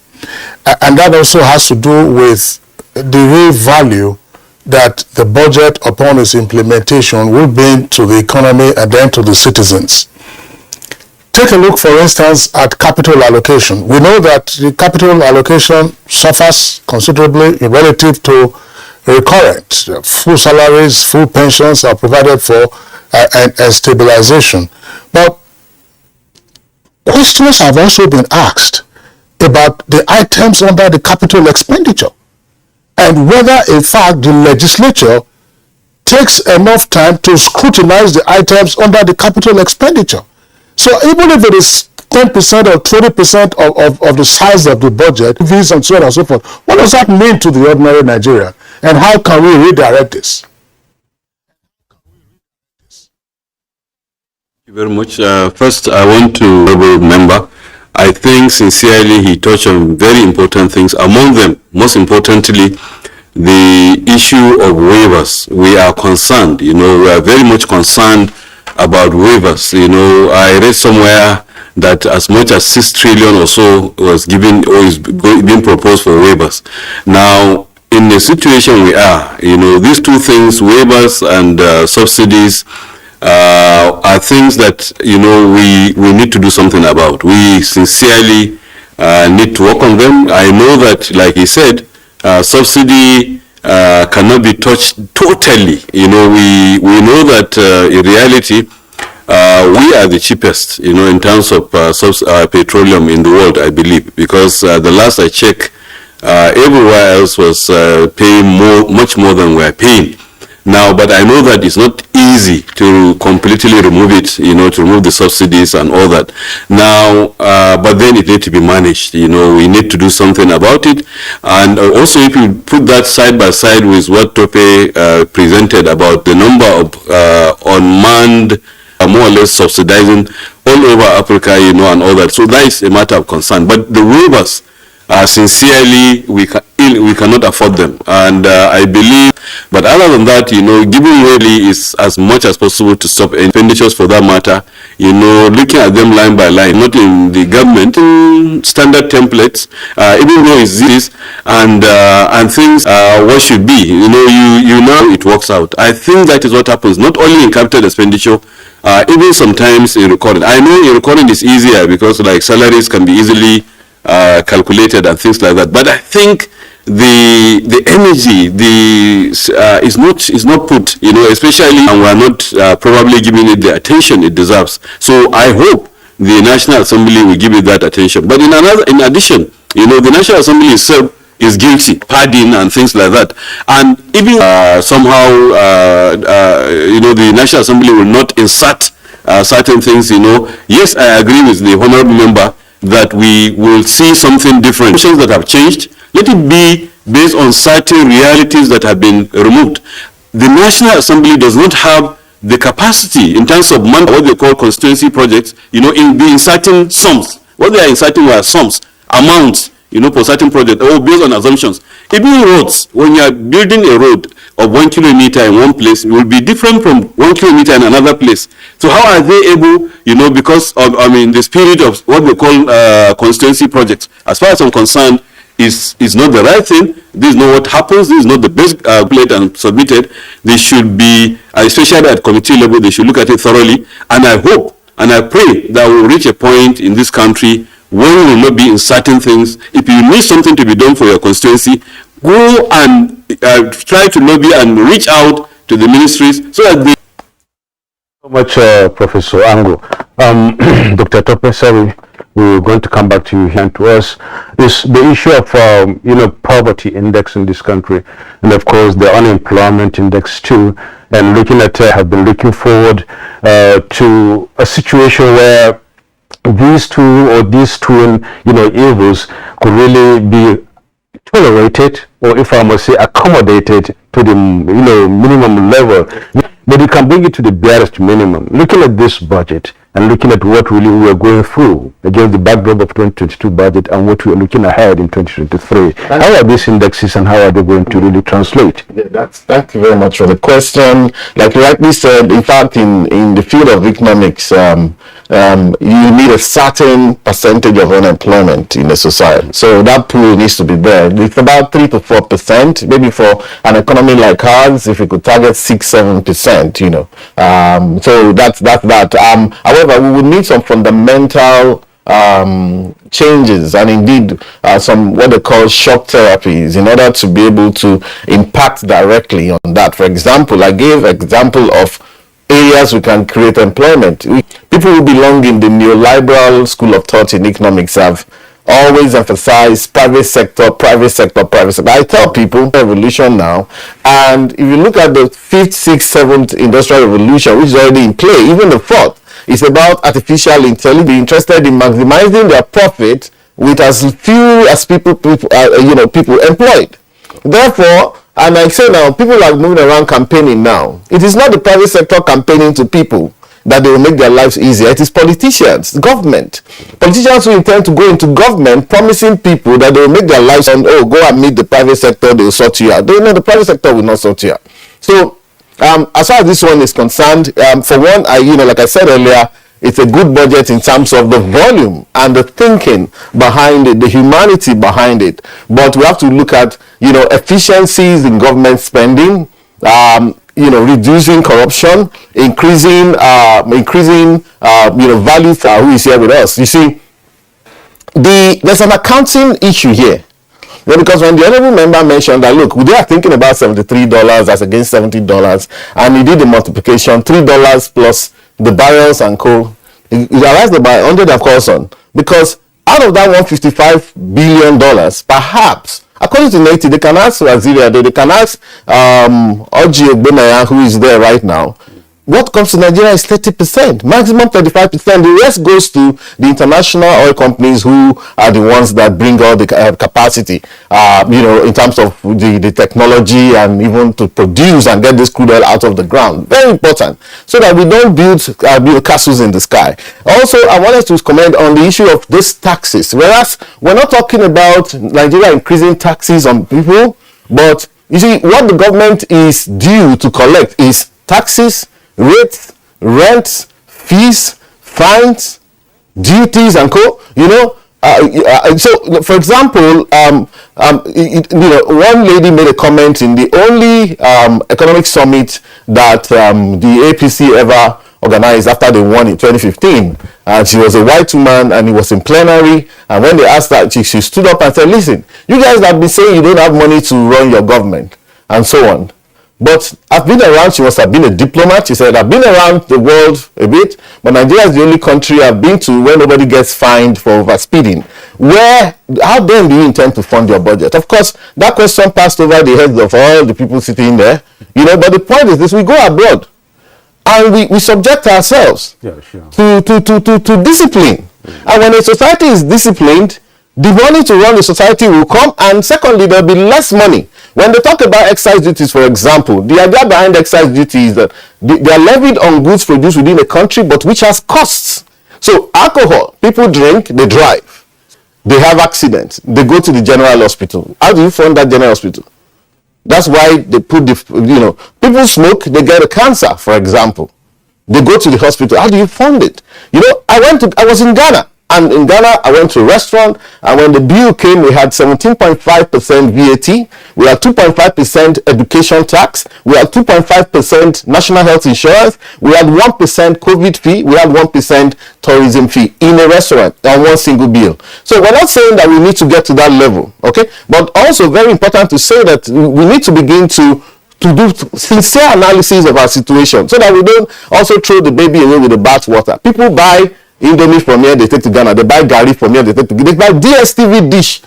And that also has to do with the real value that the budget upon its implementation will bring to the economy and then to the citizens. Take a look, for instance, at capital allocation. We know that the capital allocation suffers considerably in relative to recurrent. Full salaries, full pensions are provided for and stabilization. But questions have also been asked about the items under the capital expenditure and whether in fact the legislature takes enough time to scrutinize the items under the capital expenditure. So even if it is 10% or 20% of the size of the budget, fees and so on and so forth, what does that mean to the ordinary Nigerian? And how can we redirect this? Thank you very much. First, I want to remember, I think sincerely he touched on very important things. Among them, most importantly, the issue of waivers. We are concerned, we are very much concerned about waivers. I read somewhere that as much as 6 trillion or so was given or is being proposed for waivers. Now, in the situation we are, these two things, waivers and subsidies, are things that, we need to do something about. We sincerely need to work on them. I know that, like he said, subsidy cannot be touched totally. We know that in reality, we are the cheapest, in terms of petroleum in the world, I believe, because the last I checked, everywhere else was paying much more than we are paying. Now, but I know that it's not easy to completely remove it, to remove the subsidies and all that. Now, but then it needs to be managed, we need to do something about it. And also, if you put that side by side with what Tope presented about the number of unmanned, more or less subsidizing all over Africa, and all that. So that is a matter of concern. But the waivers, sincerely, we cannot afford them. And I believe, but other than that, giving really is as much as possible to stop expenditures for that matter, looking at them line by line, not in the government, in standard templates, even though it's this, and things, what should be, you know it works out. I think that is what happens, not only in capital expenditure, even sometimes in recording. I know in recording is easier because like salaries can be easily calculated and things like that. But I think the energy is not put, especially, and we are not probably giving it the attention it deserves. So I hope the National Assembly will give it that attention. But in addition, the National Assembly itself is guilty, pardon and things like that. And even somehow, the National Assembly will not insert certain things, Yes, I agree with the honorable member that we will see something different. Things that have changed, let it be based on certain realities that have been removed. The National Assembly does not have the capacity in terms of money, what they call constituency projects, in being certain sums. What they are inserting were sums, amounts, for certain projects, or based on assumptions. Even roads, when you are building a road of 1 kilometer in one place, it will be different from 1 kilometer in another place. So how are they able, because of, the spirit of what they call constituency projects, as far as I'm concerned, is not the right thing. This is not what happens. This is not the best plate and submitted. They should be, especially at committee level, they should look at it thoroughly. And I hope and I pray that we'll reach a point in this country when we will not be in certain things. If you need something to be done for your constituency, go and try to lobby and reach out to the ministries so that they... So much, Professor Ango. Dr. Tope, sorry, we're going to come back to you here and to us. Is the issue of, poverty index in this country, and of course the unemployment index too, and looking at, have been looking forward to a situation where these two evils could really be tolerated, or if I must say accommodated to the minimum level, but you can bring it to the barest minimum. Looking at this budget and looking at what really we are going through against the backdrop of 2022 budget and what we are looking ahead in 2023. How are these indexes and how are they going to really translate? Thank you very much for the question. Like you rightly said, in fact, in the field of economics, you need a certain percentage of unemployment in a society. So that pool needs to be there. It's about 3 to 4%. Maybe for an economy like ours, if we could target 6-7%, you know. So that's that. However, we would need some fundamental changes and indeed some what they call shock therapies in order to be able to impact directly on that. For example, I gave example of areas we can create employment. People who belong in the neoliberal school of thought in economics have always emphasized private sector. I tell people revolution now, and if you look at the 5th, 6th, 7th industrial revolution, which is already in play, even the 4th, it's about artificial intelligence, interested in maximizing their profit with as few as people employed. Therefore, and like I say now, people are moving around campaigning now. It is not the private sector campaigning to people that they will make their lives easier. It is politicians, government. Politicians who intend to go into government promising people that they will make their lives on, oh, go and meet the private sector, they will sort you out. They know the private sector will not sort you out. So, as far as this one is concerned, for one, like I said earlier, it's a good budget in terms of the volume and the thinking behind it, the humanity behind it. But we have to look at, efficiencies in government spending, reducing corruption, increasing value for who is here with us. You see, there's an accounting issue here. Because when the honorable member mentioned that, look, they are thinking about $73 as against $70, and he did the multiplication, $3 plus the barrels and coal, it arrives about 100 of course on, because out of that $155 billion, perhaps, according to NTA, they can ask Waziria, they can ask Oji Ogbenaya, who is there right now, what comes to Nigeria is 30%, maximum 35%. The rest goes to the international oil companies who are the ones that bring all the capacity, in terms of the technology and even to produce and get this crude oil out of the ground. Very important, so that we don't build castles in the sky. Also, I wanted to comment on the issue of these taxes. Whereas we're not talking about Nigeria increasing taxes on people, but you see, what the government is due to collect is taxes, rates, rents, fees, fines, duties, and co. So, for example, one lady made a comment in the only economic summit that the APC ever organized after they won in 2015, and she was a white woman, and it was in plenary. And when they asked that, she stood up and said, "Listen, you guys have been saying you don't have money to run your government, and so on. But I've been around," she must have been a diplomat. She said, "I've been around the world a bit, but Nigeria is the only country I've been to where nobody gets fined for overspeeding. How then do you intend to fund your budget?" Of course, that question passed over the heads of all the people sitting there. But the point is this: we go abroad and we subject ourselves to discipline. And when a society is disciplined, the money to run the society will come, and secondly, there'll be less money. When they talk about excise duties, for example, the idea behind excise duty is that they are levied on goods produced within a country, but which has costs. So alcohol, people drink, they drive, they have accidents, they go to the general hospital. How do you fund that general hospital? That's why they put people smoke, they get a cancer, for example. They go to the hospital. How do you fund it? I was in Ghana. And in Ghana, I went to a restaurant, and when the bill came, we had 17.5% VAT, we had 2.5% education tax, we had 2.5% national health insurance, we had 1% COVID fee, we had 1% tourism fee in a restaurant on one single bill. So we're not saying that we need to get to that level, okay? But also very important to say that we need to begin to do sincere analysis of our situation, so that we don't also throw the baby away with the bathwater. People buy Indomie from here, they take to Ghana. They buy Gary from here, they take to Ghana. They buy DSTV dish,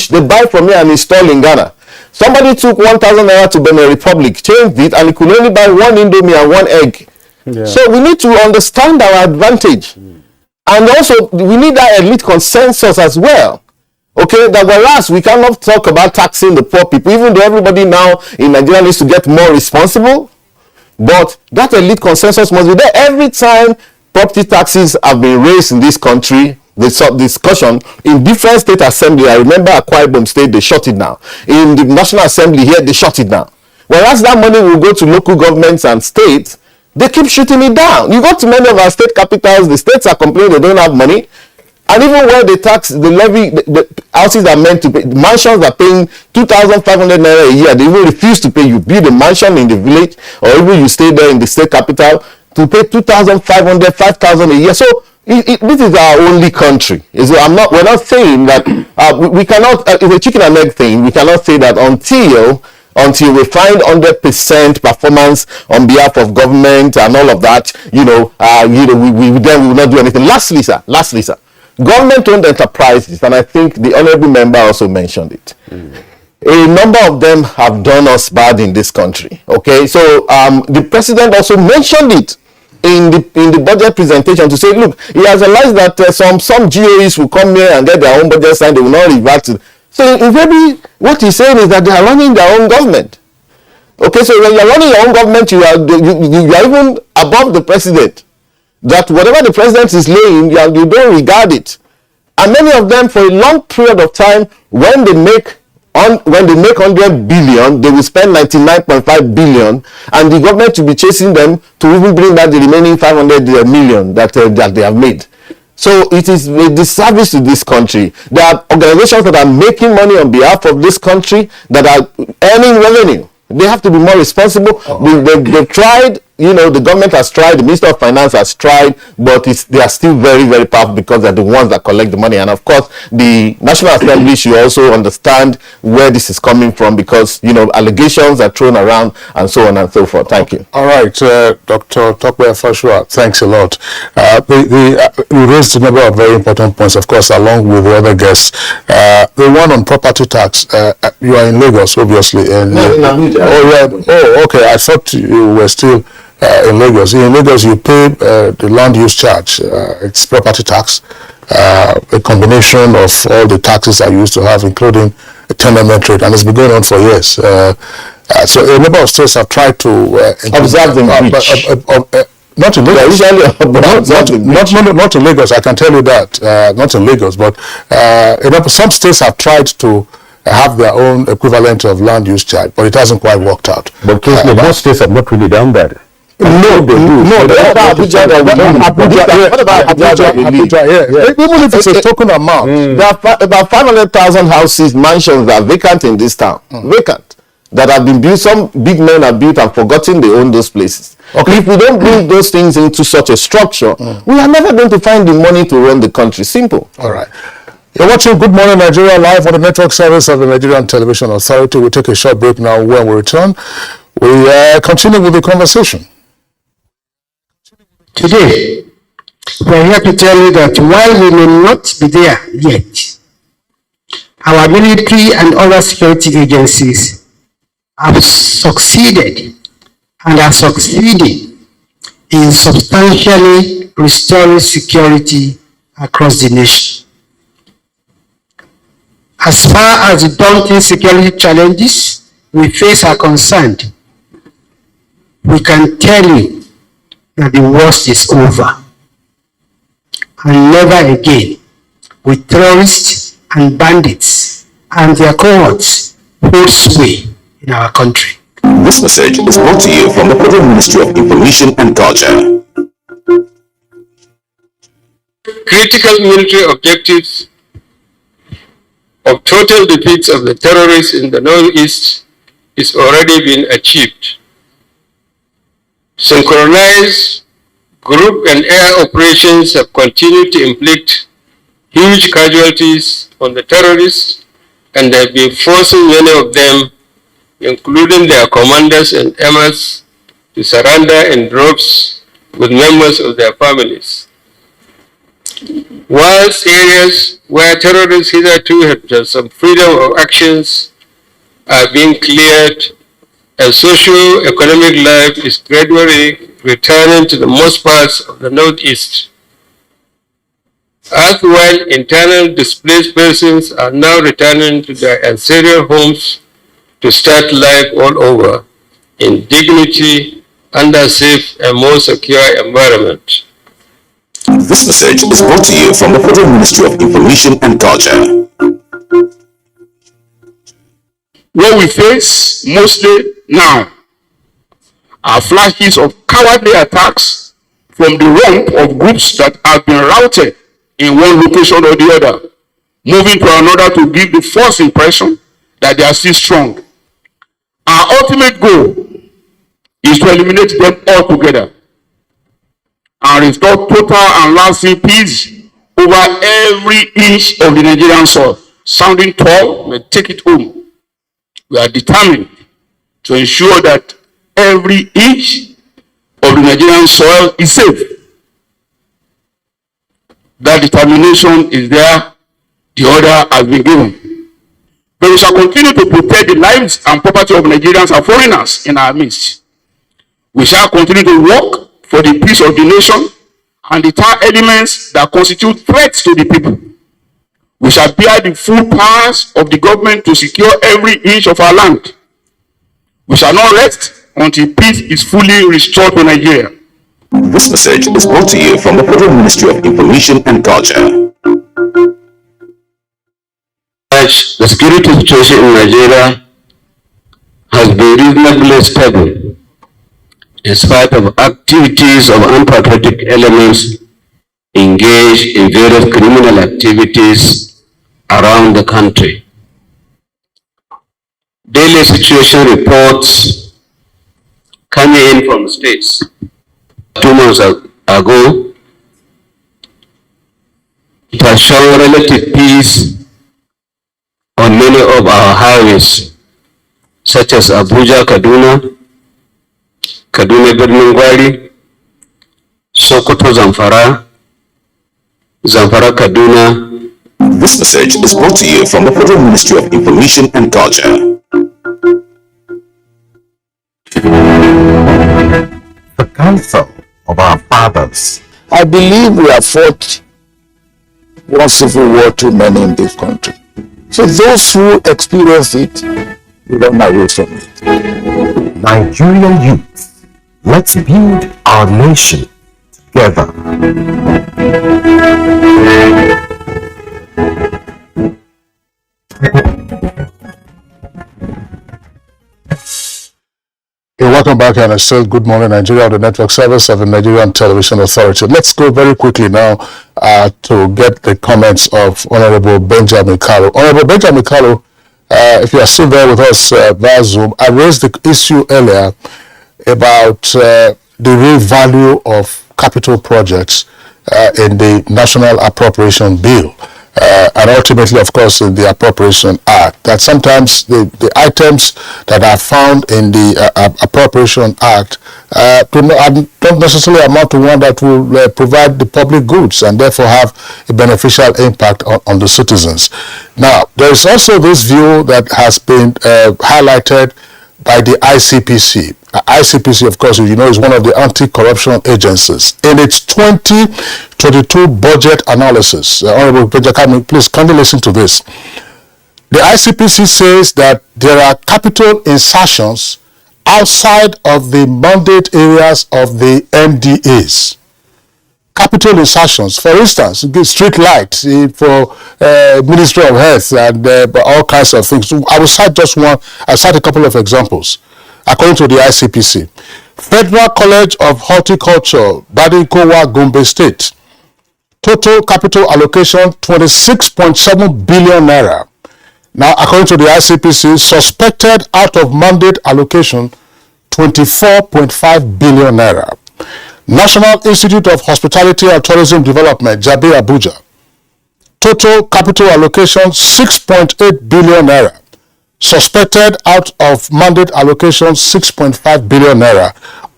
they buy from here and install in Ghana. Somebody took 1,000 naira to Benin Republic, changed it, and he could only buy one Indomie and one egg. Yeah. So we need to understand our advantage. And also, we need that elite consensus as well. Okay, that whereas we cannot talk about taxing the poor people, even though everybody now in Nigeria needs to get more responsible, but that elite consensus must be there every time property taxes have been raised in this country. The discussion in different state assembly. I remember Akwa Ibom State, they shut it down. In the National Assembly here, they shut it down. Whereas that money will go to local governments and states, they keep shooting it down. You go to many of our state capitals, the states are complaining they don't have money. And even where they tax, the levy, the houses are meant to pay, the mansions are paying 2,500 naira a year. They even refuse to pay. You build a mansion in the village, or even you stay there in the state capital, to pay 2,500, 5,000 a year. So this is our only country. So we're not saying that we cannot. It's a chicken and egg thing. We cannot say that until we find 100% performance on behalf of government and all of that. We will not do anything. Lastly, sir. Government-owned enterprises, and I think the honorable member also mentioned it. A number of them have done us bad in this country. Okay, so the president also mentioned it in the budget presentation to say, look, he has realized that some GOEs will come here and get their own budget signed, they will not revert to. So maybe what he's saying is that they are running their own government. Okay, so when you are running your own government, you are even above the president. That whatever the president is laying, you don't regard it. And many of them, for a long period of time, when they make 100 billion, they will spend 99.5 billion, and the government will be chasing them to even bring back the remaining 500 million that they have made. So it is a disservice to this country. There are organizations that are making money on behalf of this country that are earning revenue. They have to be more responsible. They've tried, the government has tried, the Minister of Finance has tried, but they are still very, very powerful because they're the ones that collect the money. And of course, the National Assembly should also understand where this is coming from, because, allegations are thrown around and so on and so forth. Thank you. All right, Dr. Tokwe Fashua, thanks a lot. We raised a number of very important points, of course, along with the other guests. The one on property tax, you are in Lagos, obviously. And, okay, I thought you were still in Lagos. In Lagos, you pay the land use charge. It's property tax, a combination of all the taxes I used to have, including a tenement rate, and it's been going on for years. So a number of states have tried to observe them. Not in Lagos. Not in Lagos. I can tell you that. Not in Lagos, but some states have tried to have their own equivalent of land use charge, but it hasn't quite worked out. But most states have not really done that. No, they do. No, Abuja. Even if it's a token amount, there are about 500,000 houses, mansions that are vacant in this town. Vacant. That have been built. Some big men have built and forgotten they own those places. Okay. If we don't bring those things into such a structure, we are never going to find the money to run the country. Simple. All right. You're watching Good Morning Nigeria live on the network service of the Nigerian Television Authority. We'll take a short break now. When we return, we continue with the conversation. Today, we're here to tell you that while we may not be there yet, our military and other security agencies have succeeded and are succeeding in substantially restoring security across the nation. As far as the daunting security challenges we face are concerned, we can tell you that the worst is over. And never again will terrorists and bandits and their cohorts hold sway in our country. This message is brought to you from the Federal Ministry of Information and Culture. Critical military objectives of total defeats of the terrorists in the Northeast is already been achieved. Synchronized group and air operations have continued to inflict huge casualties on the terrorists, and they have been forcing many of them, including their commanders and emirs, to surrender in droves with members of their families. Whilst areas where terrorists hitherto had just some freedom of actions are being cleared, and socio-economic life is gradually returning to the most parts of the Northeast. As while internal displaced persons are now returning to their ancestral homes to start life all over in dignity under a safe and more secure environment. This message is brought to you from the Federal Ministry of Information and Culture. What we face mostly now are flashes of cowardly attacks from the rump of groups that have been routed in one location or the other, moving to another to give the false impression that they are still strong. Our ultimate goal is to eliminate them altogether and restore total and lasting peace over every inch of the Nigerian soil. Sounding tall, we take it home. We are determined to ensure that every inch of the Nigerian soil is safe. That determination is there, the order has been given. But we shall continue to protect the lives and property of Nigerians and foreigners in our midst. We shall continue to work for the peace of the nation and deter elements that constitute threats to the people. We shall bear the full powers of the government to secure every inch of our land. We shall not rest until peace is fully restored to Nigeria. This message is brought to you from the Federal Ministry of Information and Culture. The security situation in Nigeria has been reasonably stable in spite of activities of unpatriotic elements engaged in various criminal activities around the country. Daily situation reports coming in from states. 2 months ago, it has shown relative peace on many of our highways, such as Abuja, Kaduna, Birnin Gwari, Sokoto, Zamfara, Kaduna. This message is brought to you from the Federal Ministry of Information and Culture. The counsel of our fathers. I believe we have fought one civil war too many in this country. So those who experience it will run away from it. Nigerian youth, let's build our nation together. Welcome back, and still good morning, Nigeria, on the network service of the Nigerian Television Authority. Let's go very quickly now to get the comments of Honorable Benjamin Kalu. Honorable Benjamin Kalu, if you are still there with us via Zoom, I raised the issue earlier about the real value of capital projects in the National Appropriation Bill. And ultimately, of course, in the Appropriation Act, that sometimes the items that are found in the Appropriation Act don't necessarily amount to one that will provide the public goods and therefore have a beneficial impact on the citizens. Now, there is also this view that has been highlighted by the ICPC. ICPC, of course, you know, is one of the anti-corruption agencies. In its 2022 budget analysis, Honorable Benjamin, please kindly listen to this. The ICPC says that there are capital insertions outside of the mandate areas of the NDAs. Capital insertions, for instance, street lights for Ministry of Health and all kinds of things. I will cite I'll cite a couple of examples. According to the ICPC, Federal College of Horticulture, Badinkowa, Gombe State, total capital allocation 26.7 billion naira. Now, according to the ICPC, suspected out of mandate allocation 24.5 billion naira. National Institute of Hospitality and Tourism Development, Jabi, Abuja, total capital allocation 6.8 billion naira. Suspected out of mandate allocation 6.5 billion naira.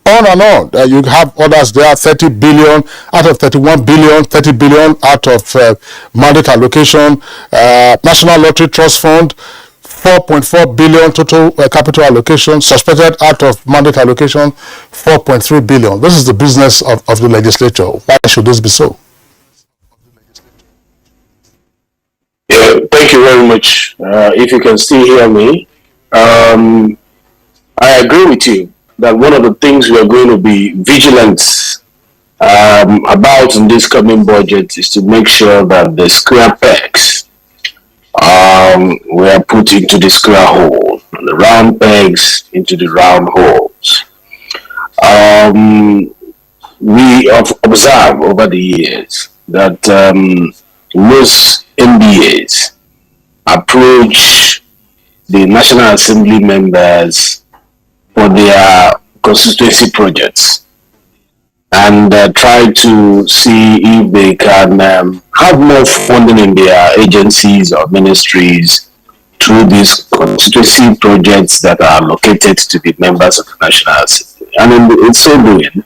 On and on. You have others there, 30 billion out of 31 billion, 30 billion out of mandate allocation. National Lottery Trust Fund, 4.4 billion total capital allocation. Suspected out of mandate allocation 4.3 billion. This is the business of the legislature. Why should this be so? Yeah, thank you very much. If you can still hear me, I agree with you that one of the things we are going to be vigilant about in this coming budget is to make sure that the square pegs were put into the square hole, and the round pegs into the round holes. We have observed over the years that most NBAs approach the National Assembly members for their constituency projects and try to see if they can have more funding in their agencies or ministries through these constituency projects that are allocated to the members of the National Assembly. And in so doing,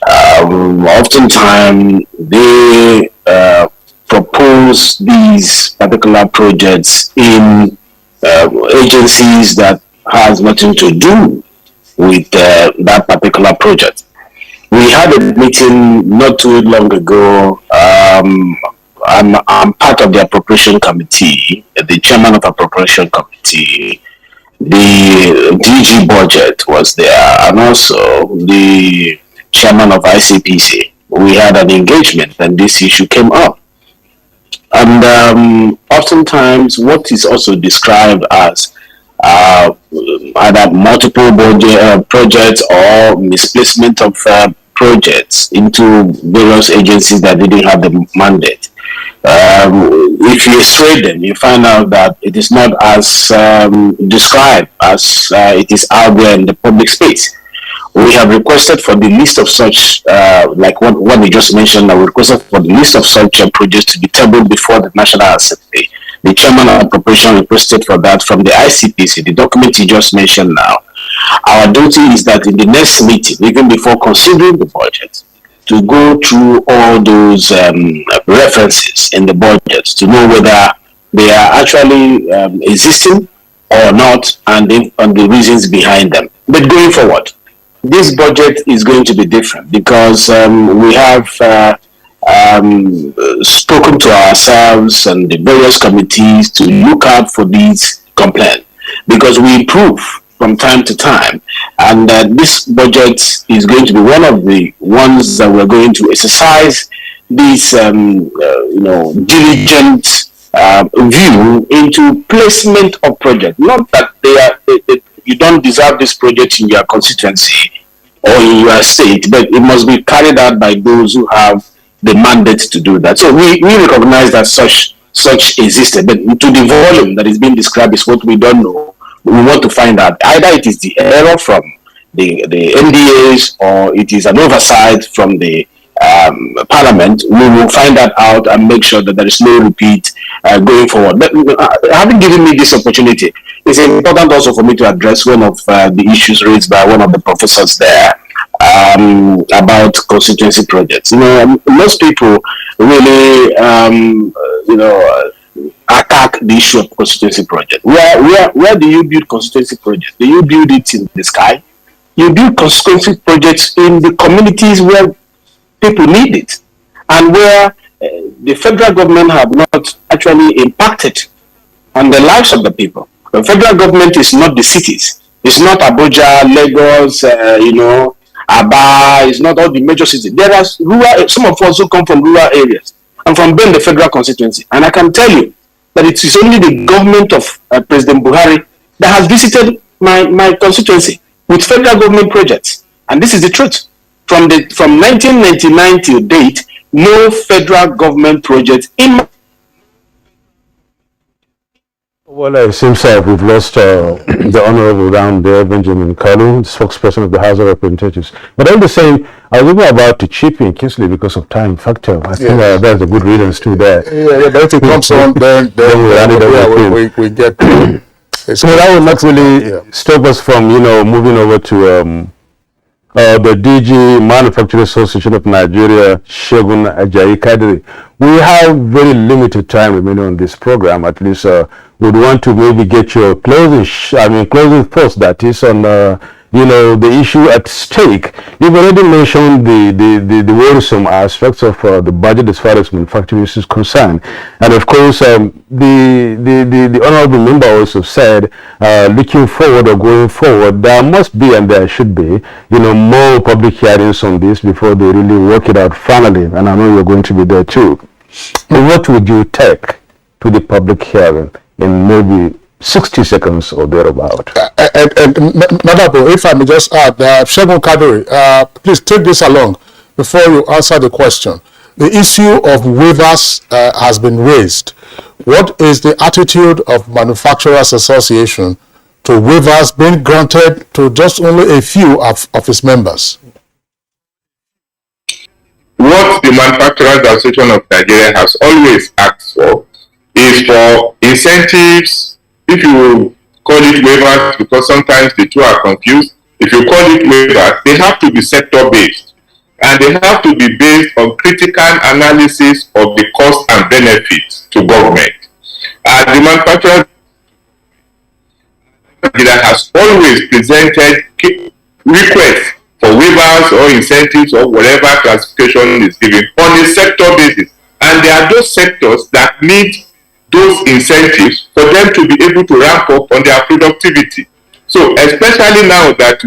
oftentimes they propose these particular projects in agencies that has nothing to do with that particular project. We had a meeting not too long ago. I'm part of the appropriation committee, the chairman of the appropriation committee. The DG budget was there, and also the chairman of ICPC. We had an engagement, and this issue came up. And oftentimes, what is also described as either multiple budget projects or misplacement of projects into various agencies that didn't have the mandate. If you x-ray them, you find out that it is not as described as it is out there in the public space. We have requested for the list of such, like what we just mentioned, we requested for the list of such projects to be tabled before the National Assembly. The chairman of appropriation requested for that from the ICPC, the document you just mentioned now. Our duty is that in the next meeting, even before considering the budget, to go through all those references in the budget to know whether they are actually existing or not, and the reasons behind them. But going forward, this budget is going to be different because we have spoken to ourselves and the various committees to look out for these complaints, because we improve from time to time, and this budget is going to be one of the ones that we're going to exercise this diligent view into placement of project. Not that you don't deserve this project in your constituency or in your state, but it must be carried out by those who have the mandate to do that. So we recognize that such existed, but to the volume that is being described is what we don't know. We want to find out either it is the error from the NDAs or it is an oversight from the Parliament. We will find that out and make sure that there is no repeat going forward. But having given me this opportunity, it's important also for me to address one of the issues raised by one of the professors there about constituency projects. Most people really, attack the issue of constituency project. Where do you build constituency project? Do you build it in the sky? You build constituency projects in the communities where people need it, and where the federal government have not actually impacted on the lives of the people. The federal government is not the cities. It's not Abuja, Lagos, Aba. It's not all the major cities. There are some of us who come from rural areas. I'm from Ben, the federal constituency, and I can tell you that it is only the government of President Buhari that has visited my constituency with federal government projects. And this is the truth. From 1999 till date, no federal government project in my... Well, it seems like we've lost the honorable down there, Benjamin Kalu, spokesperson of the House of Representatives. But all the same, I was even about to chip in, Kingsley, because of time factor. I think there's a good reasons too there. Yeah, but if it comes on, then we get... So that will not really stop us from, moving over to the DG Manufacturing Association of Nigeria, Shegun Ajayi Kadiri. We have very limited time remaining on this program. At least would want to maybe get your closing thoughts, that is, on the issue at stake. You've already mentioned the worrisome aspects of the budget as far as manufacturing is concerned. And of course, the honorable member also said, looking forward or going forward, there must be and there should be, more public hearings on this before they really work it out finally. And I know you're going to be there too. What would you take to the public hearing in maybe 60 seconds or thereabout? Madam, if I may just add, Shegun Kadiri, please take this along before you answer the question. The issue of waivers has been raised. What is the attitude of Manufacturers Association to waivers being granted to just only a few of its members? What the Manufacturers Association of Nigeria has always asked for is for incentives. If you call it waivers, because sometimes the two are confused, if you call it waivers, they have to be sector-based. And they have to be based on critical analysis of the cost and benefits to government. The Manufacturers Nigeria has always presented requests for waivers or incentives or whatever classification is given on a sector basis. And there are those sectors that need those incentives for them to be able to ramp up on their productivity. So especially now that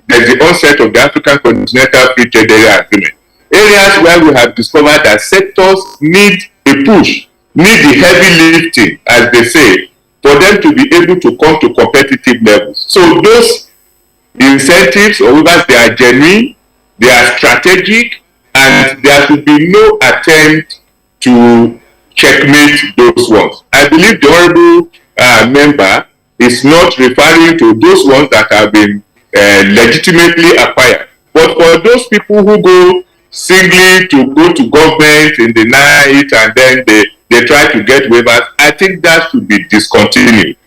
there's the onset of the African Continental Free Trade Area Agreement, areas where we have discovered that sectors need a push, need the heavy lifting, as they say, for them to be able to come to competitive levels. So those incentives or waivers, they are genuine, they are strategic, and there should be no attempt to checkmate those ones. I believe the honorable member is not referring to those ones that have been legitimately acquired. But for those people who go singly to go to government in the night and then they try to get waivers, I think that should be discontinued.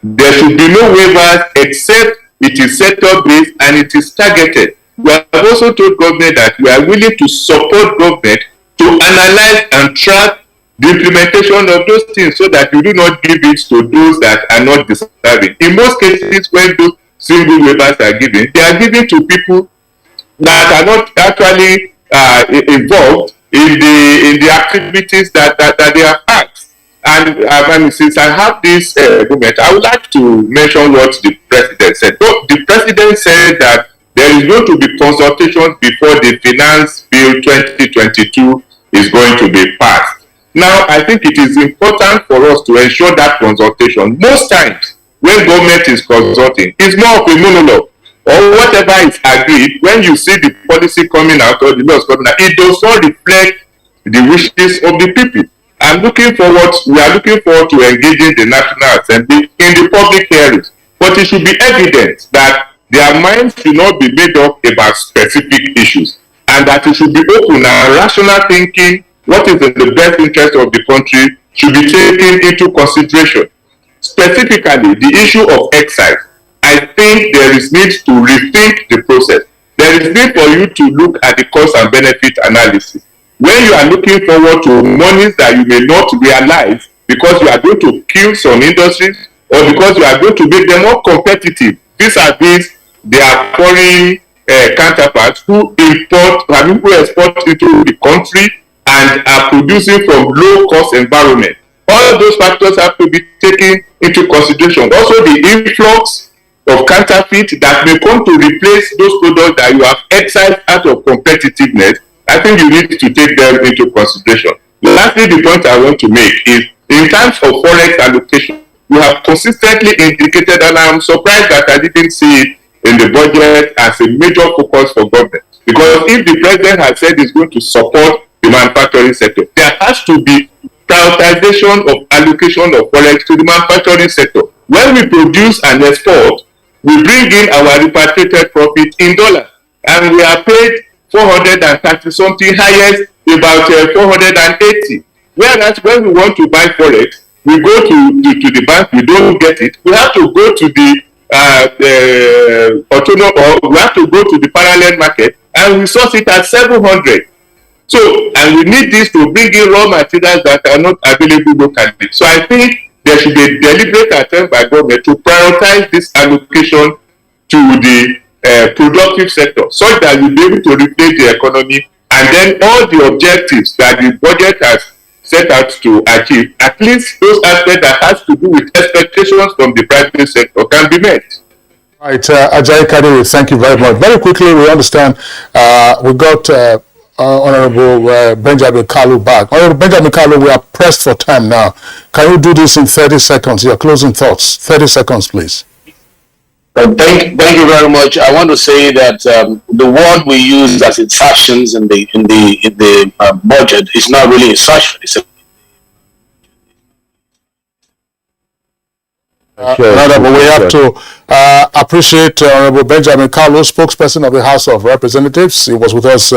There should be no waivers except it is sector-based and it is targeted. We have also told government that we are willing to support government to analyze and track the implementation of those things so that you do not give it to those that are not deserving. In most cases, when those single waivers are given, they are given to people that are not actually involved in the activities that they have asked. And since I have this moment, I would like to mention what the president said. The president said that there is going to be consultations before the Finance Bill 2022 is going to be passed. Now, I think it is important for us to ensure that consultation. Most times, when government is consulting, it's more of a monologue or whatever is agreed. When you see the policy coming out or the laws coming out, it does not reflect the wishes of the people. We are looking forward to engaging the National Assembly in the public hearings. But it should be evident that their minds should not be made up about specific issues, and that it should be open and rational thinking. What is in the best interest of the country should be taken into consideration. Specifically, the issue of excise, I think there is need to rethink the process. There is need for you to look at the cost and benefit analysis. When you are looking forward to monies that you may not realize because you are going to kill some industries or because you are going to make them more competitive, these are their foreign counterparts who export into the country and are producing from low-cost environment. All those factors have to be taken into consideration. Also, the influx of counterfeit that may come to replace those products that you have excised out of competitiveness, I think you need to take them into consideration. Lastly, the point I want to make is, in terms of forex allocation, we have consistently indicated, and I'm surprised that I didn't see it in the budget as a major focus for government. Because if the president has said he's going to support the manufacturing sector, there has to be prioritization of allocation of forex to the manufacturing sector. When we produce and export, we bring in our repatriated profit in dollars, and we are paid 430 something, highest about 480. Whereas when we want to buy forex, we go to the bank, we don't get it. We have to go to the we have to go to the parallel market and we source it at 700. So, and we need this to bring in raw materials that are not available locally. So I think there should be a deliberate attempt by government to prioritize this allocation to the productive sector, such that you'll be able to replace the economy, and then all the objectives that the budget has set out to achieve, at least those aspects that has to do with expectations from the private sector can be met. Right, Ajayi Kadiri, thank you very much. Very quickly, we understand we got Honorable Benjamin Kalu back. Honorable Benjamin Kalu, we are pressed for time now. Can you do this in 30 seconds? Your closing thoughts. 30 seconds, please. Thank you very much. I want to say that the word we use as insertions in the budget is not really insertion. It's but we have to appreciate Honorable Benjamin Kalu, spokesperson of the House of Representatives. He was with us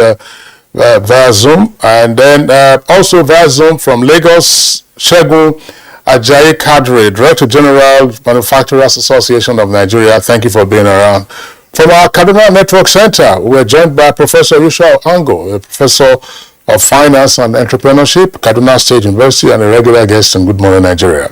via Zoom, and then also via Zoom from Lagos, Segun Ajayi Kadiri, Director General, Manufacturers Association of Nigeria. Thank you for being around. From our Kaduna Network Center, we are joined by Professor Yusha Ango, a professor of finance and entrepreneurship, Kaduna State University, and a regular guest in Good Morning Nigeria.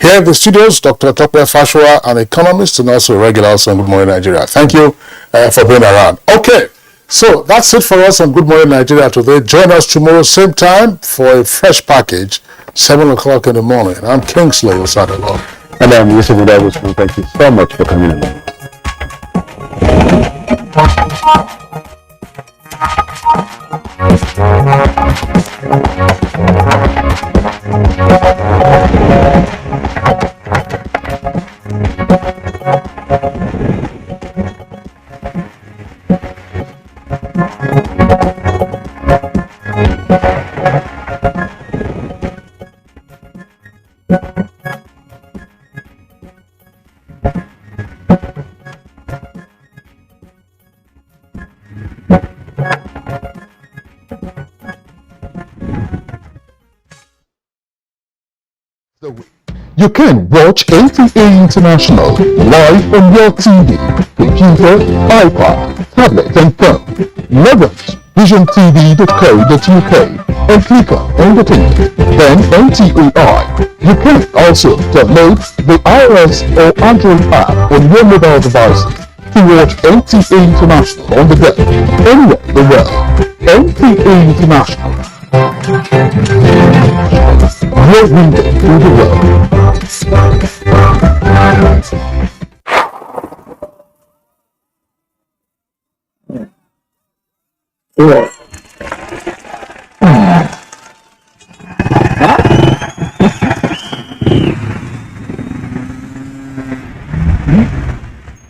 Here in the studios, Dr. Tope Fashua, an economist and also a regular also on Good Morning Nigeria. Thank you for being around. Okay, so that's it for us on Good Morning Nigeria today. Join us tomorrow, same time, for a fresh package, 7 o'clock in the morning. I'm Kingsley Osadolo. And I'm Yusuf Udawusman. Thank you so much for coming along. You can watch NTA International live on your TV, computer, iPad, tablet and phone. Log on to visiontv.co.uk and click on Entertainment, then NTA. You can also download the iOS or Android app on your mobile devices to watch NTA International on the go, anywhere in the world. NTA International. Your window to the world.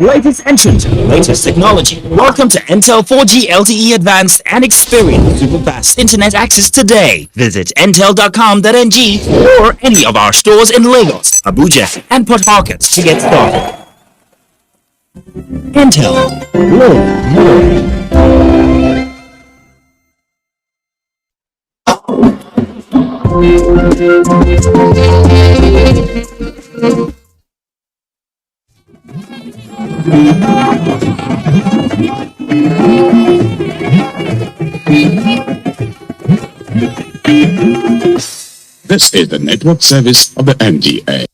Latest entrant, latest technology. Welcome to Intel 4G LTE Advanced and experience super fast internet access today. Visit intel.com.ng or any of our stores in Lagos, Abuja, and Port Harcourt to get started. Intel. Live more. This is the network service of the NTA.